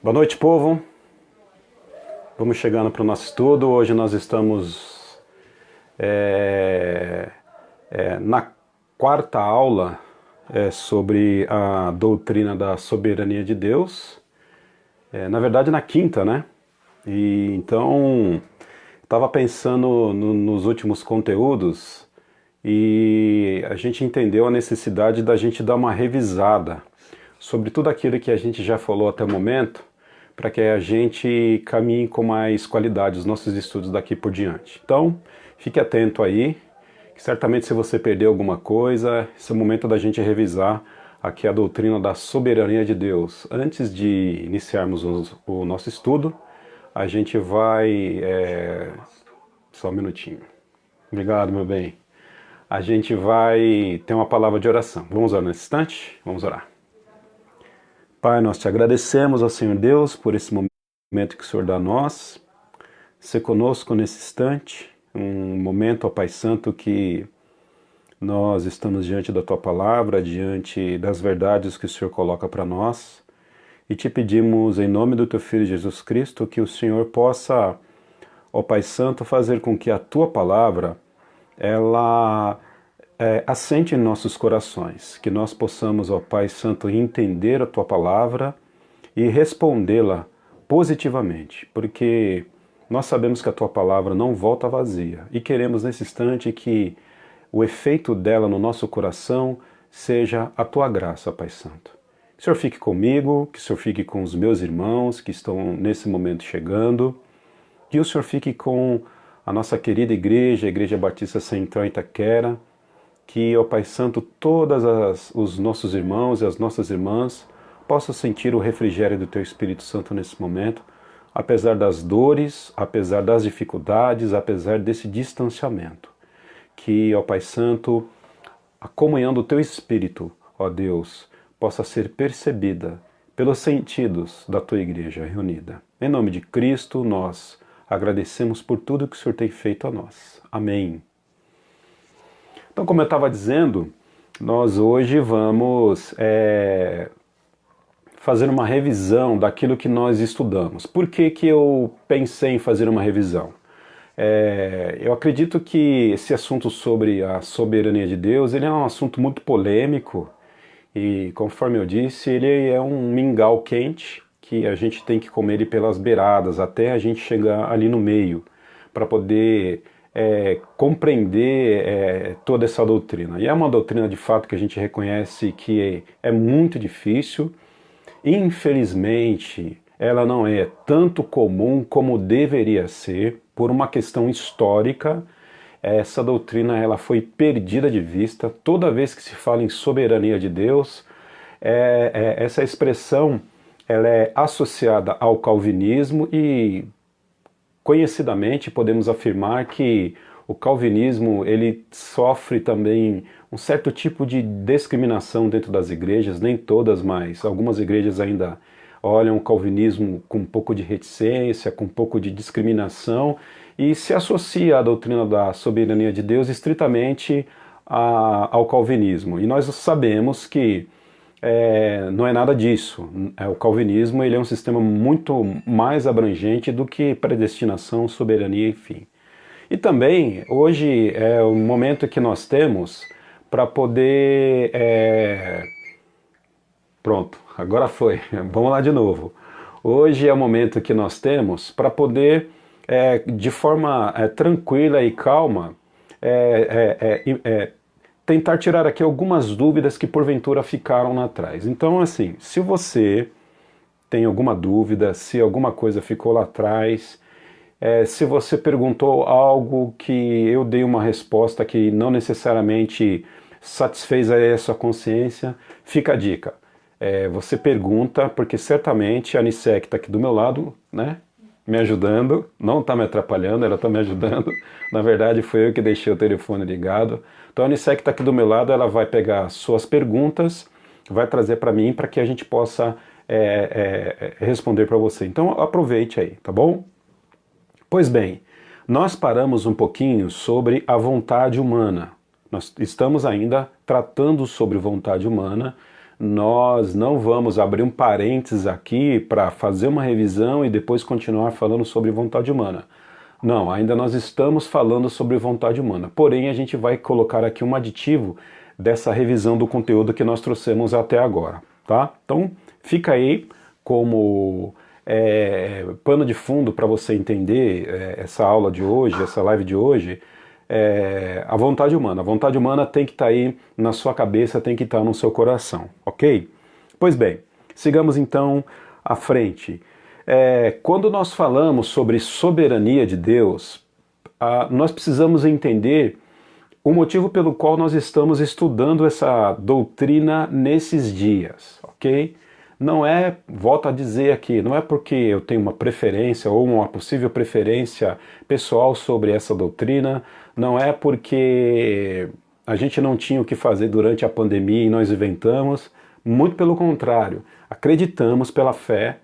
Boa noite, povo. Vamos chegando para o nosso estudo. Hoje nós estamos na quarta aula sobre a doutrina da soberania de Deus. Na verdade, na quinta, né? E então, estava pensando nos últimos conteúdos e a gente entendeu a necessidade da gente dar uma revisada sobre tudo aquilo que a gente já falou até o momento, para que a gente caminhe com mais qualidade os nossos estudos daqui por diante. Então, fique atento aí, que certamente se você perder alguma coisa, esse é o momento da gente revisar aqui a doutrina da soberania de Deus. Antes de iniciarmos o nosso estudo, a gente vai... Só um minutinho. Obrigado, meu bem. A gente vai ter uma palavra de oração. Vamos orar nesse instante? Vamos orar. Pai, nós te agradecemos ao Senhor Deus por esse momento que o Senhor dá a nós. Ser conosco nesse instante, um momento, ó Pai Santo, que nós estamos diante da Tua Palavra, diante das verdades que o Senhor coloca para nós. E te pedimos, em nome do Teu Filho Jesus Cristo, que o Senhor possa, ó Pai Santo, fazer com que a Tua Palavra, ela assente em nossos corações, que nós possamos, ó Pai Santo, entender a Tua Palavra e respondê-la positivamente, porque nós sabemos que a Tua Palavra não volta vazia e queremos nesse instante que o efeito dela no nosso coração seja a Tua graça, Pai Santo. Que o Senhor fique comigo, que o Senhor fique com os meus irmãos que estão nesse momento chegando, que o Senhor fique com a nossa querida igreja, a Igreja Batista Central Itaquera, que, ó Pai Santo, todos os nossos irmãos e as nossas irmãs possam sentir o refrigério do Teu Espírito Santo nesse momento, apesar das dores, apesar das dificuldades, apesar desse distanciamento. Que, ó Pai Santo, a comunhão do Teu Espírito, ó Deus, possa ser percebida pelos sentidos da Tua igreja reunida. Em nome de Cristo, nós agradecemos por tudo que o Senhor tem feito a nós. Amém. Então, como eu estava dizendo, nós hoje vamos fazer uma revisão daquilo que nós estudamos. Por que que eu pensei em fazer uma revisão? Eu acredito que esse assunto sobre a soberania de Deus, ele é um assunto muito polêmico e, conforme eu disse, ele é um mingau quente que a gente tem que comer ele pelas beiradas até a gente chegar ali no meio para poder compreender toda essa doutrina. E é uma doutrina de fato que a gente reconhece que é muito difícil. Infelizmente, ela não é tanto comum como deveria ser, por uma questão histórica. Essa doutrina ela foi perdida de vista. Toda vez que se fala em soberania de Deus, essa expressão ela é associada ao calvinismo e conhecidamente podemos afirmar que o calvinismo ele sofre também um certo tipo de discriminação dentro das igrejas, nem todas, mas algumas igrejas ainda olham o calvinismo com um pouco de reticência, com um pouco de discriminação e se associa à doutrina da soberania de Deus estritamente ao calvinismo. E nós sabemos que não é nada disso. O calvinismo ele é um sistema muito mais abrangente do que predestinação, soberania, enfim. E também, hoje é o momento que nós temos para poder... Pronto, agora foi. Vamos lá de novo. Hoje é o momento que nós temos para poder, de forma tranquila e calma, tentar tirar aqui algumas dúvidas que porventura ficaram lá atrás. Então, assim, se você tem alguma dúvida, se alguma coisa ficou lá atrás, se você perguntou algo que eu dei uma resposta que não necessariamente satisfez a sua consciência, fica a dica. Você pergunta, porque certamente a Anice que está aqui do meu lado, né? Me ajudando, não está me atrapalhando, ela está me ajudando. Na verdade, foi eu que deixei o telefone ligado. Então a Anice que está aqui do meu lado, ela vai pegar suas perguntas, vai trazer para mim para que a gente possa responder para você. Então aproveite aí, tá bom? Pois bem, nós paramos um pouquinho sobre a vontade humana. Nós estamos ainda tratando sobre vontade humana nós não vamos abrir um parênteses aqui para fazer uma revisão e depois continuar falando sobre vontade humana. Não, ainda nós estamos falando sobre vontade humana. Porém, a gente vai colocar aqui um aditivo dessa revisão do conteúdo que nós trouxemos até agora, tá? Então, fica aí como pano de fundo para você entender essa aula de hoje, essa live de hoje, a vontade humana. A vontade humana tem que estar aí na sua cabeça, tem que estar no seu coração, ok? Pois bem, sigamos então à frente. Quando nós falamos sobre soberania de Deus, nós precisamos entender o motivo pelo qual nós estamos estudando essa doutrina nesses dias, ok? Não é, volto a dizer aqui, não é porque eu tenho uma preferência ou uma possível preferência pessoal sobre essa doutrina, não é porque a gente não tinha o que fazer durante a pandemia e nós inventamos, muito pelo contrário, acreditamos pela fé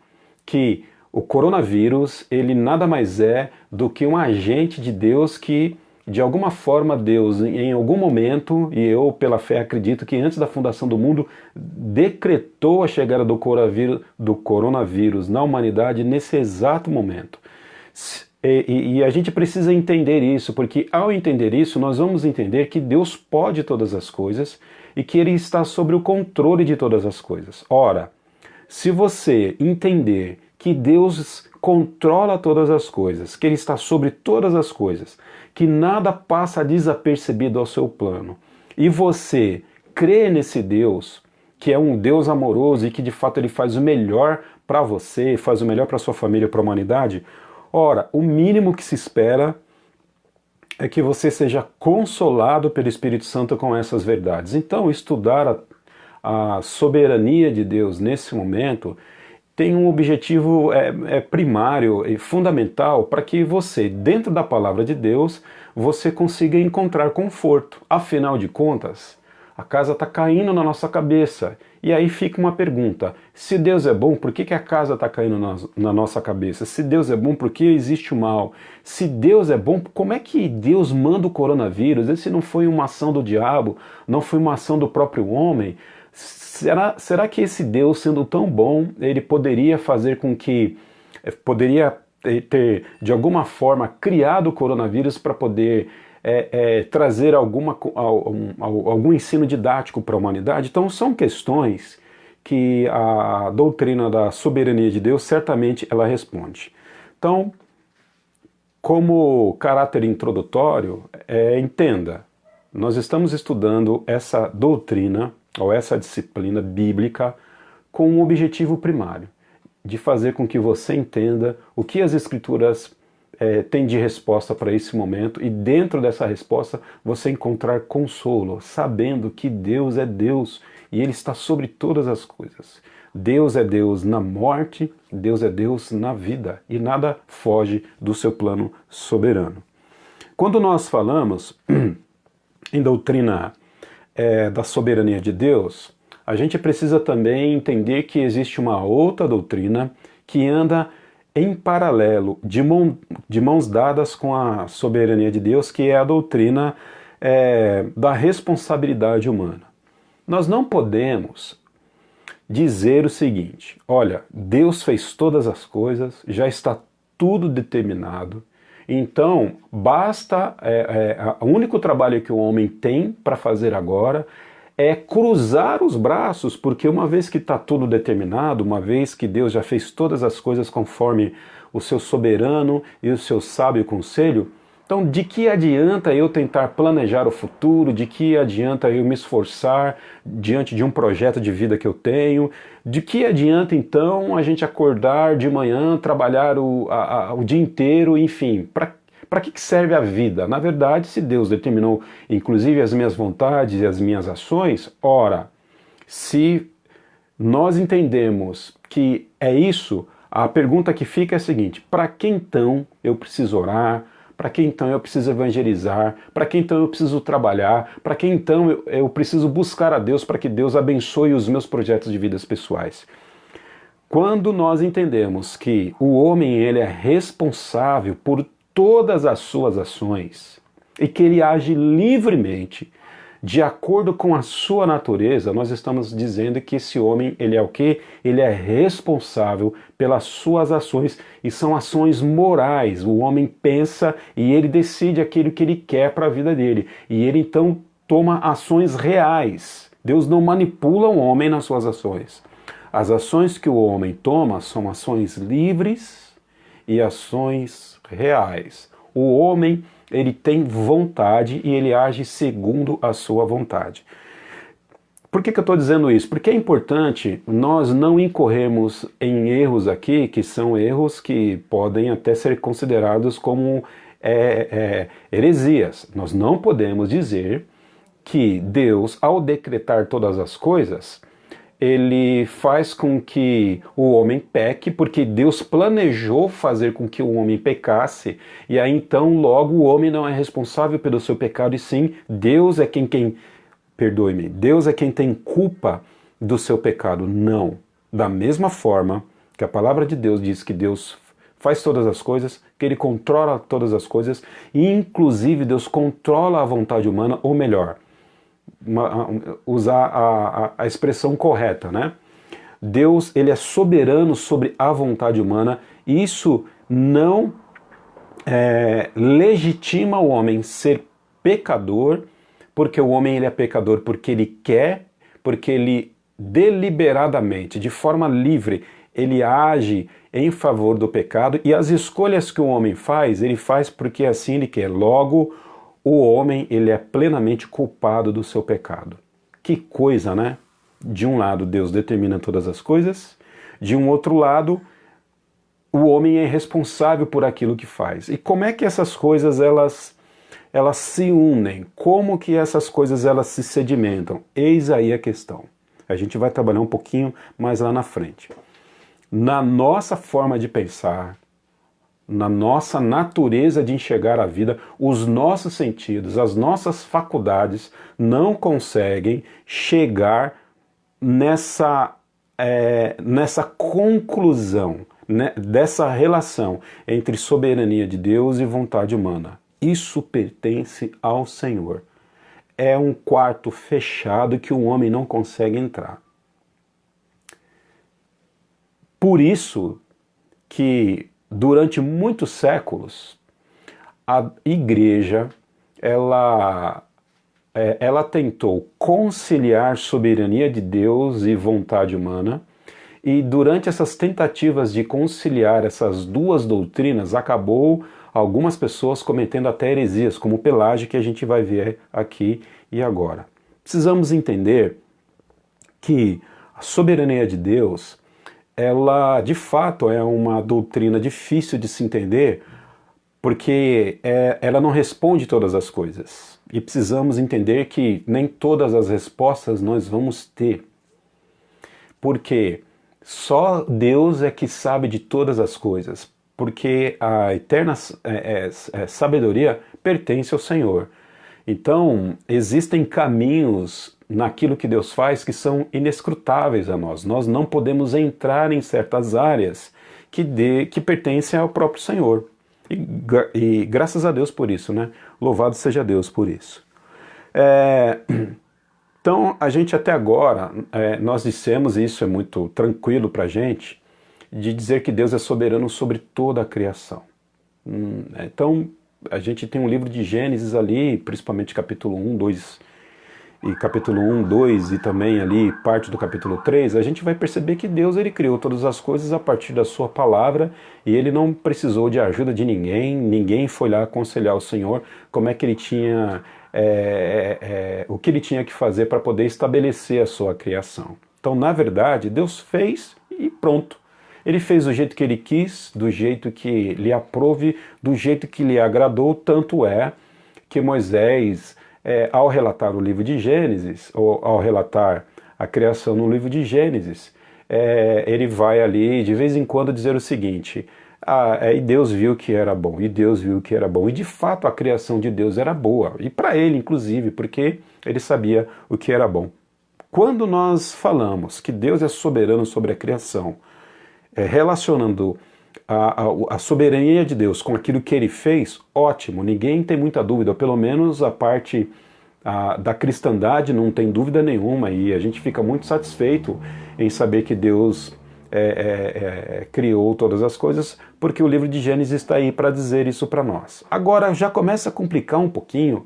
que o coronavírus, ele nada mais é do que um agente de Deus que, de alguma forma, Deus, em algum momento, e eu pela fé acredito que antes da fundação do mundo, decretou a chegada do coronavírus na humanidade nesse exato momento. E a gente precisa entender isso, porque ao entender isso, nós vamos entender que Deus pode todas as coisas e que Ele está sobre o controle de todas as coisas. Ora, se você entender que Deus controla todas as coisas, que Ele está sobre todas as coisas, que nada passa desapercebido ao seu plano, e você crê nesse Deus, que é um Deus amoroso e que de fato Ele faz o melhor para você, faz o melhor para sua família, para a humanidade, ora, o mínimo que se espera é que você seja consolado pelo Espírito Santo com essas verdades. Então, estudar a soberania de Deus nesse momento tem um objetivo primário e fundamental para que você, dentro da palavra de Deus, você consiga encontrar conforto. Afinal de contas, a casa está caindo na nossa cabeça. E aí fica uma pergunta: se Deus é bom, por que a casa está caindo na nossa cabeça? Se Deus é bom, por que existe o mal? Se Deus é bom, como é que Deus manda o coronavírus? Esse não foi uma ação do diabo, não foi uma ação do próprio homem? Será que esse Deus, sendo tão bom, ele poderia fazer com que, poderia ter, de alguma forma, criado o coronavírus para poder trazer algum ensino didático para a humanidade? Então são questões que a doutrina da soberania de Deus certamente ela responde. Então, como caráter introdutório, entenda, nós estamos estudando essa doutrina ou essa disciplina bíblica com um objetivo primário, de fazer com que você entenda o que as Escrituras têm de resposta para esse momento e dentro dessa resposta você encontrar consolo, sabendo que Deus é Deus e Ele está sobre todas as coisas. Deus é Deus na morte, Deus é Deus na vida e nada foge do seu plano soberano. Quando nós falamos em doutrina da soberania de Deus, a gente precisa também entender que existe uma outra doutrina que anda em paralelo, de mãos dadas com a soberania de Deus, que é a doutrina da responsabilidade humana. Nós não podemos dizer o seguinte: olha, Deus fez todas as coisas, já está tudo determinado, então basta, o único trabalho que o homem tem para fazer agora é cruzar os braços, porque uma vez que está tudo determinado, uma vez que Deus já fez todas as coisas conforme o seu soberano e o seu sábio conselho, então de que adianta eu tentar planejar o futuro, de que adianta eu me esforçar diante de um projeto de vida que eu tenho, de que adianta então a gente acordar de manhã, trabalhar o dia inteiro, enfim, para que serve a vida? Na verdade, se Deus determinou inclusive as minhas vontades e as minhas ações, ora, se nós entendemos que é isso, a pergunta que fica é a seguinte: para que então eu preciso orar? Para que então eu preciso evangelizar? Para que então eu preciso trabalhar? Para que então eu preciso buscar a Deus para que Deus abençoe os meus projetos de vidas pessoais? Quando nós entendemos que o homem ele é responsável por todas as suas ações e que ele age livremente, de acordo com a sua natureza, nós estamos dizendo que esse homem, ele é o quê? Ele é responsável pelas suas ações, e são ações morais. O homem pensa e ele decide aquilo que ele quer para a vida dele. E ele então toma ações reais. Deus não manipula o homem nas suas ações. As ações que o homem toma são ações livres e ações reais. O homem, ele tem vontade e ele age segundo a sua vontade. Por que eu estou dizendo isso? Porque é importante nós não incorrermos em erros aqui, que são erros que podem até ser considerados como heresias. Nós não podemos dizer que Deus, ao decretar todas as coisas, ele faz com que o homem peque, porque Deus planejou fazer com que o homem pecasse, e aí então logo o homem não é responsável pelo seu pecado, e sim, Deus é perdoe-me, Deus é quem tem culpa do seu pecado. Não. Da mesma forma que a palavra de Deus diz que Deus faz todas as coisas, que ele controla todas as coisas, e inclusive Deus controla a vontade humana, ou melhor, usar a expressão correta, né? Deus, ele é soberano sobre a vontade humana, e isso não legitima o homem ser pecador, porque o homem ele é pecador porque ele quer, porque ele deliberadamente, de forma livre, ele age em favor do pecado, e as escolhas que o homem faz, ele faz porque assim ele quer. Logo, o homem, ele é plenamente culpado do seu pecado. Que coisa, né? De um lado, Deus determina todas as coisas, de um outro lado, o homem é responsável por aquilo que faz. E como é que essas coisas, elas se unem? Como que essas coisas, elas se sedimentam? Eis aí a questão. A gente vai trabalhar um pouquinho mais lá na frente. Na nossa forma de pensar, na nossa natureza de enxergar a vida, os nossos sentidos, as nossas faculdades não conseguem chegar nessa conclusão, né, dessa relação entre soberania de Deus e vontade humana. Isso pertence ao Senhor. É um quarto fechado que o homem não consegue entrar. Por isso que durante muitos séculos a igreja ela tentou conciliar soberania de Deus e vontade humana, e durante essas tentativas de conciliar essas duas doutrinas acabou algumas pessoas cometendo até heresias, como Pelágio, que a gente vai ver aqui e agora. Precisamos entender que a soberania de Deus, ela de fato é uma doutrina difícil de se entender, porque ela não responde todas as coisas. E precisamos entender que nem todas as respostas nós vamos ter. Porque só Deus é que sabe de todas as coisas. Porque a eterna sabedoria pertence ao Senhor. Então, existem caminhos naquilo que Deus faz que são inescrutáveis a nós. Nós não podemos entrar em certas áreas que pertencem ao próprio Senhor. E graças a Deus por isso, né? Louvado seja Deus por isso. Então, a gente até agora, nós dissemos, e isso é muito tranquilo para a gente, de dizer que Deus é soberano sobre toda a criação. Então, a gente tem um livro de Gênesis ali, principalmente capítulo 1, 2, e capítulo 1, 2 e também ali parte do capítulo 3, a gente vai perceber que Deus ele criou todas as coisas a partir da sua palavra, e ele não precisou de ajuda de ninguém, ninguém foi lá aconselhar o Senhor como é que ele tinha, o que ele tinha que fazer para poder estabelecer a sua criação. Então, na verdade, Deus fez e pronto. Ele fez do jeito que ele quis, do jeito que lhe aprouve, do jeito que lhe agradou, tanto é que Moisés, ao relatar o livro de Gênesis, ou ao relatar a criação no livro de Gênesis, ele vai ali de vez em quando dizer o seguinte: e Deus viu que era bom, e Deus viu que era bom, e de fato a criação de Deus era boa, e para ele inclusive, porque ele sabia o que era bom. Quando nós falamos que Deus é soberano sobre a criação, relacionando a soberania de Deus com aquilo que ele fez, ótimo, ninguém tem muita dúvida, ou pelo menos a parte da cristandade, não tem dúvida nenhuma, e a gente fica muito satisfeito em saber que Deus criou todas as coisas, porque o livro de Gênesis está aí para dizer isso para nós. Agora já começa a complicar um pouquinho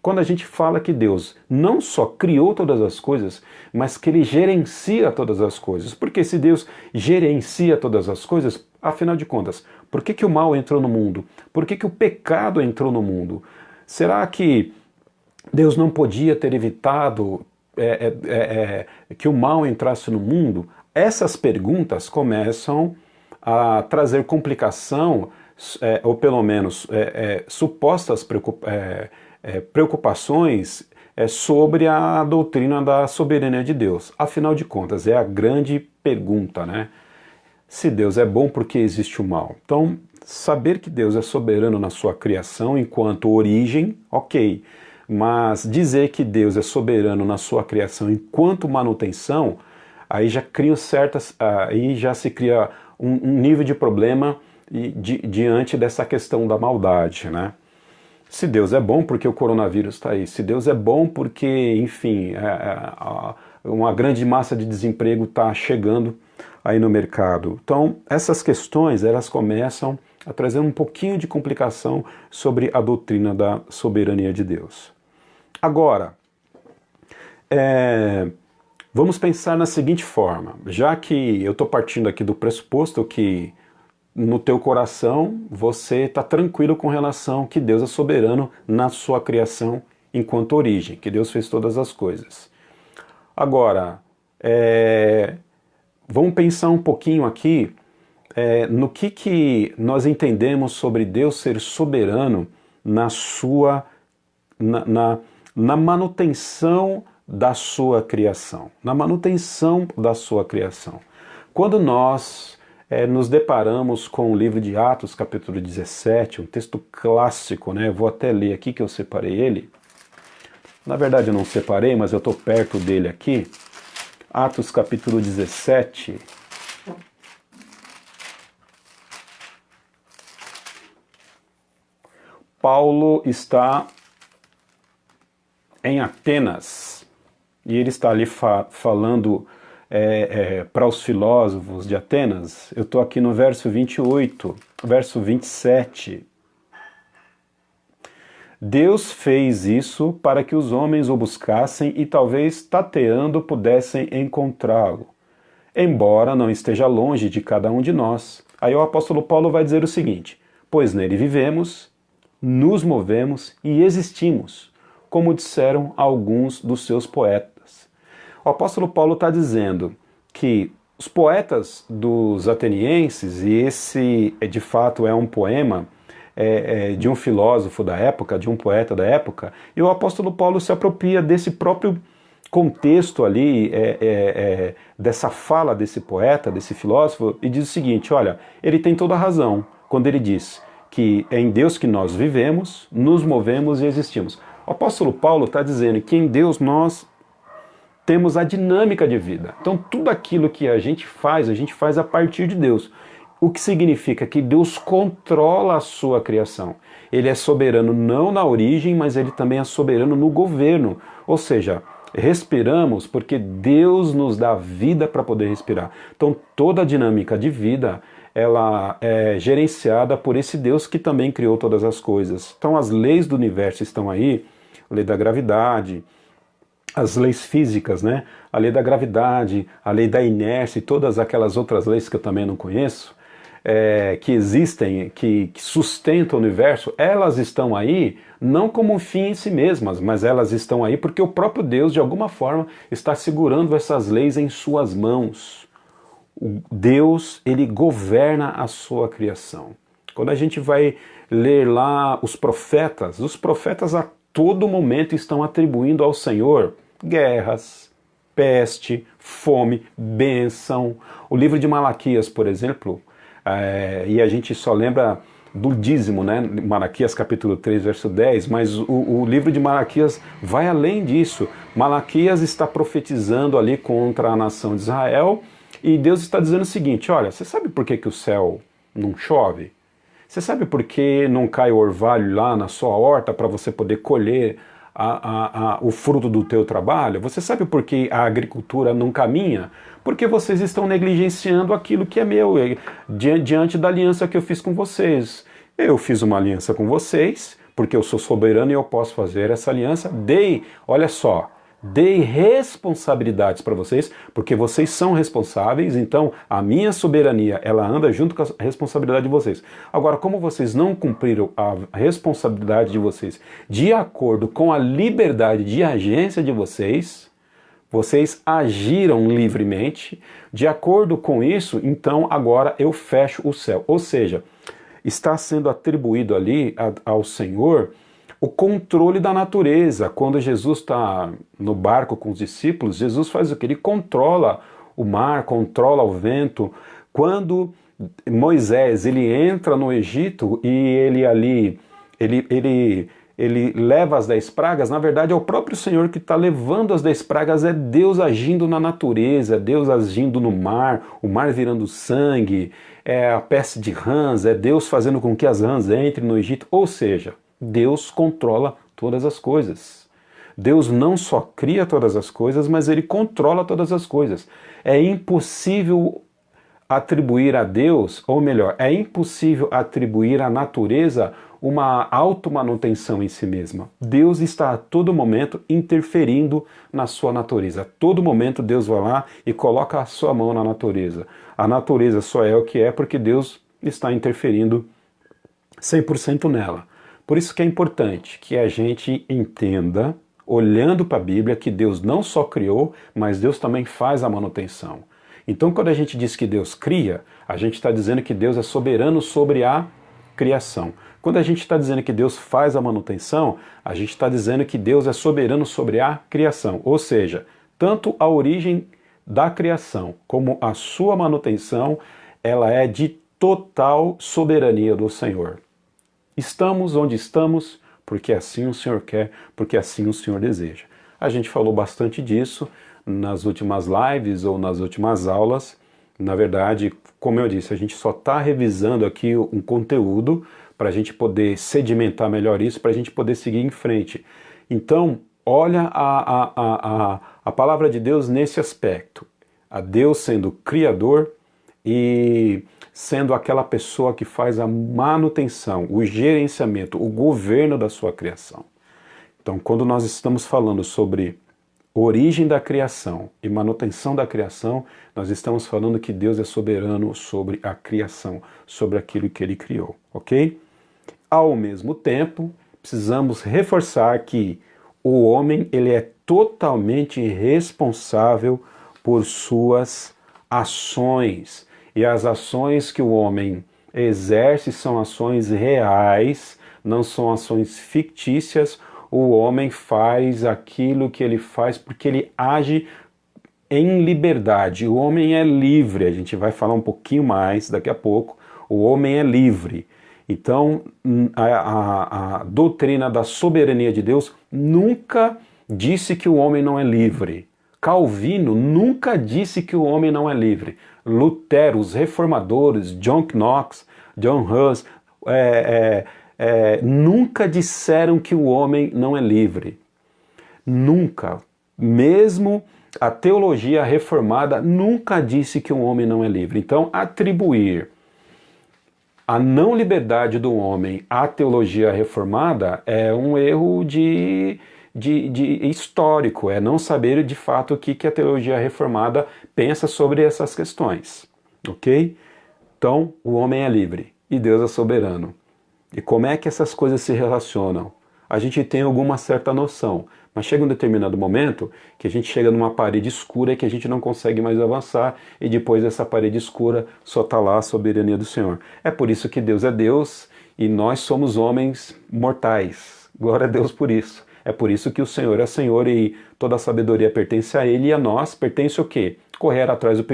quando a gente fala que Deus não só criou todas as coisas, mas que Ele gerencia todas as coisas. Porque se Deus gerencia todas as coisas, afinal de contas, por que o mal entrou no mundo? Por que o pecado entrou no mundo? Será que Deus não podia ter evitado que o mal entrasse no mundo? Essas perguntas começam a trazer complicação, ou pelo menos supostas preocupações sobre a doutrina da soberania de Deus. Afinal de contas, é a grande pergunta, né? Se Deus é bom, por que existe o mal? Então, saber que Deus é soberano na sua criação enquanto origem, ok. Mas dizer que Deus é soberano na sua criação enquanto manutenção, aí já se cria um nível de problema diante dessa questão da maldade, né? Se Deus é bom, porque o coronavírus está aí? Se Deus é bom, porque, enfim, uma grande massa de desemprego está chegando aí no mercado. Então, essas questões, elas começam a trazer um pouquinho de complicação sobre a doutrina da soberania de Deus. Agora, vamos pensar na seguinte forma, já que eu estou partindo aqui do pressuposto que no teu coração você está tranquilo com relação que Deus é soberano na sua criação enquanto origem, que Deus fez todas as coisas. Agora, vamos pensar um pouquinho aqui no que nós entendemos sobre Deus ser soberano na manutenção da sua criação. Na manutenção da sua criação. Quando nós nos deparamos com o livro de Atos, capítulo 17, um texto clássico, né? Eu vou até ler aqui que eu separei ele. Na verdade eu não separei, mas eu estou perto dele aqui. Atos, capítulo 17. Paulo está em Atenas e ele está ali falando para os filósofos de Atenas. Eu estou aqui no verso 28, verso 27. Deus fez isso para que os homens o buscassem e talvez tateando pudessem encontrá-lo, embora não esteja longe de cada um de nós. Aí o apóstolo Paulo vai dizer o seguinte: pois nele vivemos, nos movemos e existimos, como disseram alguns dos seus poetas. O apóstolo Paulo está dizendo que os poetas dos atenienses, e esse de fato é um poema de um filósofo da época, de um poeta da época, e o apóstolo Paulo se apropria desse próprio contexto ali, dessa fala desse poeta, desse filósofo, e diz o seguinte: olha, ele tem toda a razão quando ele diz que é em Deus que nós vivemos, nos movemos e existimos. O apóstolo Paulo está dizendo que em Deus nós temos a dinâmica de vida. Então tudo aquilo que a gente faz a partir de Deus. O que significa que Deus controla a sua criação. Ele é soberano não na origem, mas ele também é soberano no governo. Ou seja, respiramos porque Deus nos dá vida para poder respirar. Então toda a dinâmica de vida, ela é gerenciada por esse Deus que também criou todas as coisas. Então as leis do universo estão aí, a lei da gravidade, as leis físicas, né? A lei da gravidade, a lei da inércia e todas aquelas outras leis que eu também não conheço, que existem, que sustentam o universo, elas estão aí não como um fim em si mesmas, mas elas estão aí porque o próprio Deus, de alguma forma, está segurando essas leis em suas mãos. Deus, ele governa a sua criação. Quando a gente vai ler lá os profetas a todo momento estão atribuindo ao Senhor guerras, peste, fome, bênção. O livro de Malaquias, por exemplo, e a gente só lembra do dízimo, né? Malaquias capítulo 3, verso 10, mas o livro de Malaquias vai além disso. Malaquias está profetizando ali contra a nação de Israel e Deus está dizendo o seguinte: olha, você sabe por que o céu não chove? Você sabe por que não cai o orvalho lá na sua horta para você poder colher o fruto do teu trabalho? Você sabe por que a agricultura não caminha? Porque vocês estão negligenciando aquilo que é meu, diante da aliança que eu fiz com vocês. Eu fiz uma aliança com vocês, porque eu sou soberano e eu posso fazer essa aliança. Olha só, dei responsabilidades para vocês, porque vocês são responsáveis, então a minha soberania, ela anda junto com a responsabilidade de vocês. Agora, como vocês não cumpriram a responsabilidade de vocês de acordo com a liberdade de agência de vocês agiram livremente, de acordo com isso, então agora eu fecho o céu. Ou seja, está sendo atribuído ali ao Senhor o controle da natureza. Quando Jesus está no barco com os discípulos, Jesus faz o que? Ele controla o mar, controla o vento. Quando Moisés ele entra no Egito e ele leva as 10 pragas, na verdade é o próprio Senhor que está levando as 10 pragas, é Deus agindo na natureza, é Deus agindo no mar, o mar virando sangue, é a peste de rãs, é Deus fazendo com que as rãs entrem no Egito, ou seja, Deus controla todas as coisas. Deus não só cria todas as coisas, mas Ele controla todas as coisas. É impossível atribuir a Deus, ou melhor, é impossível atribuir à natureza uma automanutenção em si mesma. Deus está a todo momento interferindo na sua natureza. A todo momento Deus vai lá e coloca a sua mão na natureza. A natureza só é o que é porque Deus está interferindo 100% nela. Por isso que é importante que a gente entenda, olhando para a Bíblia, que Deus não só criou, mas Deus também faz a manutenção. Então, quando a gente diz que Deus cria, a gente está dizendo que Deus é soberano sobre a criação. Quando a gente está dizendo que Deus faz a manutenção, a gente está dizendo que Deus é soberano sobre a criação. Ou seja, tanto a origem da criação como a sua manutenção, ela é de total soberania do Senhor. Estamos onde estamos porque assim o Senhor quer, porque assim o Senhor deseja. A gente falou bastante disso nas últimas lives ou nas últimas aulas. Na verdade, como eu disse, a gente só está revisando aqui um conteúdo para a gente poder sedimentar melhor isso, para a gente poder seguir em frente. Então, olha a palavra de Deus nesse aspecto. A Deus sendo criador e sendo aquela pessoa que faz a manutenção, o gerenciamento, o governo da sua criação. Então, quando nós estamos falando sobre origem da criação e manutenção da criação, nós estamos falando que Deus é soberano sobre a criação, sobre aquilo que Ele criou, ok? Ao mesmo tempo, precisamos reforçar que o homem ele é totalmente responsável por suas ações. E as ações que o homem exerce são ações reais, não são ações fictícias. O homem faz aquilo que ele faz porque ele age em liberdade. O homem é livre, a gente vai falar um pouquinho mais daqui a pouco. O homem é livre. Então, a doutrina da soberania de Deus nunca disse que o homem não é livre. Calvino nunca disse que o homem não é livre. Lutero, os reformadores, John Knox, John Hus, nunca disseram que o homem não é livre. Nunca. Mesmo a teologia reformada nunca disse que o homem não é livre. Então, atribuir a não liberdade do homem à teologia reformada é um erro de histórico, é não saber de fato o que a teologia reformada pensa sobre essas questões, ok? Então, o homem é livre e Deus é soberano. E como é que essas coisas se relacionam? A gente tem alguma certa noção, mas chega um determinado momento que a gente chega numa parede escura e que a gente não consegue mais avançar, e depois dessa parede escura só está lá a soberania do Senhor. É por isso que Deus é Deus e nós somos homens mortais. Glória a Deus por isso. É por isso que o Senhor é Senhor e toda a sabedoria pertence a Ele, e a nós pertence o quê? Correr atrás do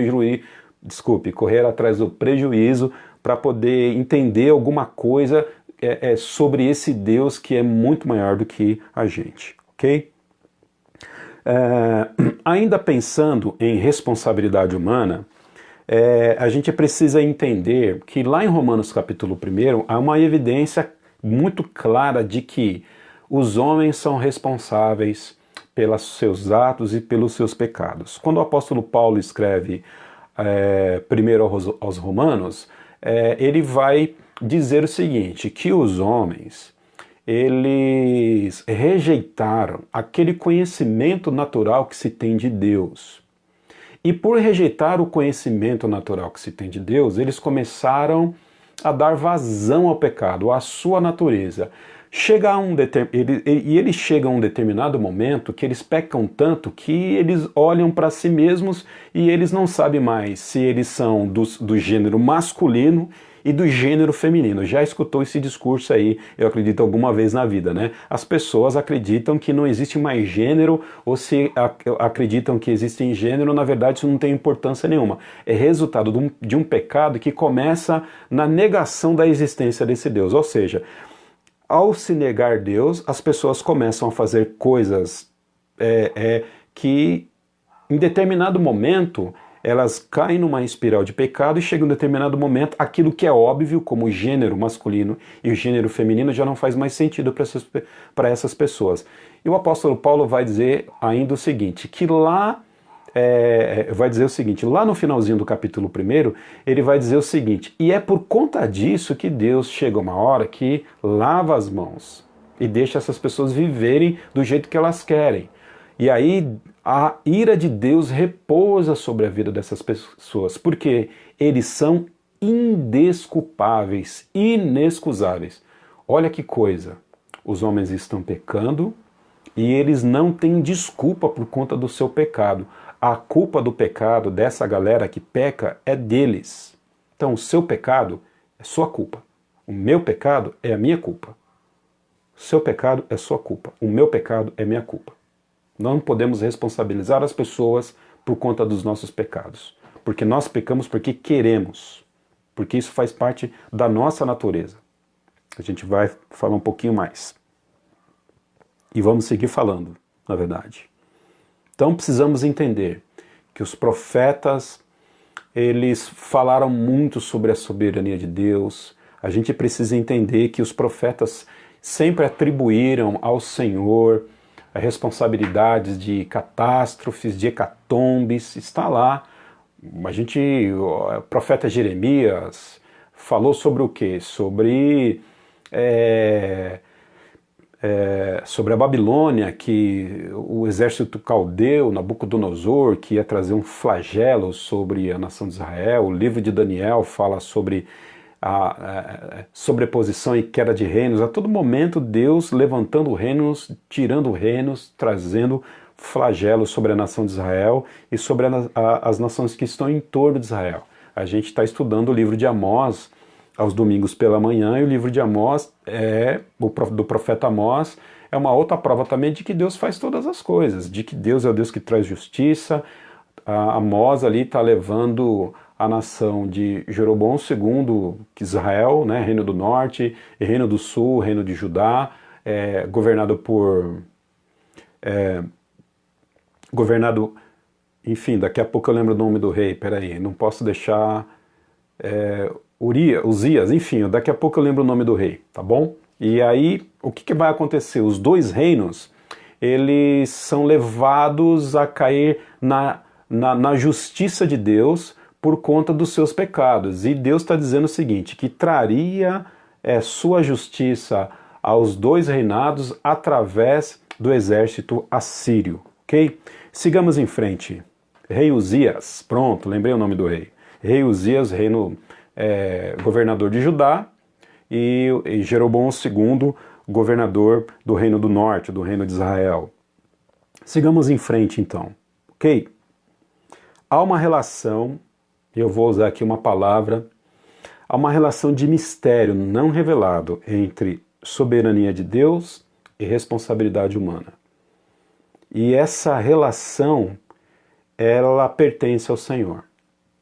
prejuízo para poder entender alguma coisa sobre esse Deus que é muito maior do que a gente, ok? Ainda pensando em responsabilidade humana, a gente precisa entender que lá em Romanos capítulo 1 há uma evidência muito clara de que os homens são responsáveis pelos seus atos e pelos seus pecados. Quando o apóstolo Paulo escreve primeiro aos Romanos, ele vai dizer o seguinte, que os homens, eles rejeitaram aquele conhecimento natural que se tem de Deus. E por rejeitar o conhecimento natural que se tem de Deus, eles começaram a dar vazão ao pecado, à sua natureza. Eles chegam a um determinado momento que eles pecam tanto que eles olham para si mesmos e eles não sabem mais se eles são do gênero masculino e do gênero feminino. Já escutou esse discurso aí, eu acredito, alguma vez na vida, né? As pessoas acreditam que não existe mais gênero, ou se acreditam que existe gênero, na verdade isso não tem importância nenhuma. É resultado de um pecado que começa na negação da existência desse Deus. Ou seja, ao se negar Deus, as pessoas começam a fazer coisas que, em determinado momento, elas caem numa espiral de pecado e chega um determinado momento, aquilo que é óbvio, como o gênero masculino e o gênero feminino, já não faz mais sentido para essas pessoas. E o apóstolo Paulo vai dizer ainda o seguinte, que lá no finalzinho do capítulo 1, ele vai dizer o seguinte, e é por conta disso que Deus chega uma hora que lava as mãos e deixa essas pessoas viverem do jeito que elas querem. E aí a ira de Deus repousa sobre a vida dessas pessoas, porque eles são indesculpáveis, inexcusáveis. Olha que coisa, os homens estão pecando e eles não têm desculpa por conta do seu pecado. A culpa do pecado dessa galera que peca é deles. Então o seu pecado é sua culpa. O meu pecado é a minha culpa. O seu pecado é sua culpa. O meu pecado é minha culpa. Não podemos responsabilizar as pessoas por conta dos nossos pecados. Porque nós pecamos porque queremos. Porque isso faz parte da nossa natureza. A gente vai falar um pouquinho mais. E vamos seguir falando, na verdade. Então precisamos entender que os profetas, eles falaram muito sobre a soberania de Deus. A gente precisa entender que os profetas sempre atribuíram ao Senhor responsabilidades de catástrofes, de hecatombes, está lá. O profeta Jeremias falou sobre o quê? Sobre a Babilônia, que o exército caldeu, Nabucodonosor, que ia trazer um flagelo sobre a nação de Israel. O livro de Daniel fala sobre a sobreposição e queda de reinos. A todo momento Deus levantando reinos, tirando reinos, trazendo flagelos sobre a nação de Israel e sobre as nações que estão em torno de Israel. A gente está estudando o livro de Amós aos domingos pela manhã, e o livro de Amós, do profeta Amós, é uma outra prova também de que Deus faz todas as coisas, de que Deus é o Deus que traz justiça. Amós ali está levando a nação de Jeroboão II, que Israel, né, Reino do Norte, e Reino do Sul, Reino de Judá, enfim, daqui a pouco eu lembro o nome do rei, peraí, não posso deixar, Uzias, enfim, daqui a pouco eu lembro o nome do rei, tá bom? E aí, o que vai acontecer? Os dois reinos, eles são levados a cair na justiça de Deus, por conta dos seus pecados. E Deus está dizendo o seguinte, que traria sua justiça aos dois reinados através do exército assírio. Ok? Sigamos em frente. Rei Uzias, pronto, lembrei o nome do rei. Rei Uzias, governador de Judá, e Jeroboão II, governador do Reino do Norte, do Reino de Israel. Sigamos em frente então. Ok? Há uma relação, eu vou usar aqui uma palavra, há uma relação de mistério não revelado entre soberania de Deus e responsabilidade humana. E essa relação, ela pertence ao Senhor.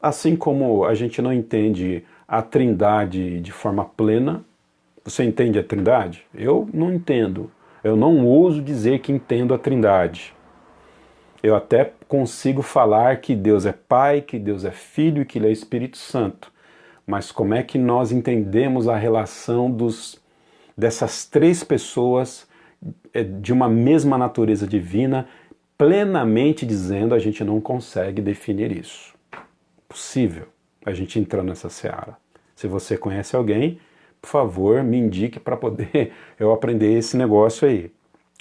Assim como a gente não entende a Trindade de forma plena, você entende a Trindade? Eu não entendo. Eu não ouso dizer que entendo a Trindade. Eu até consigo falar que Deus é Pai, que Deus é Filho e que Ele é Espírito Santo. Mas como é que nós entendemos a relação dessas três pessoas de uma mesma natureza divina, plenamente dizendo, a gente não consegue definir isso. Possível a gente entrar nessa seara. Se você conhece alguém, por favor, me indique para poder eu aprender esse negócio aí.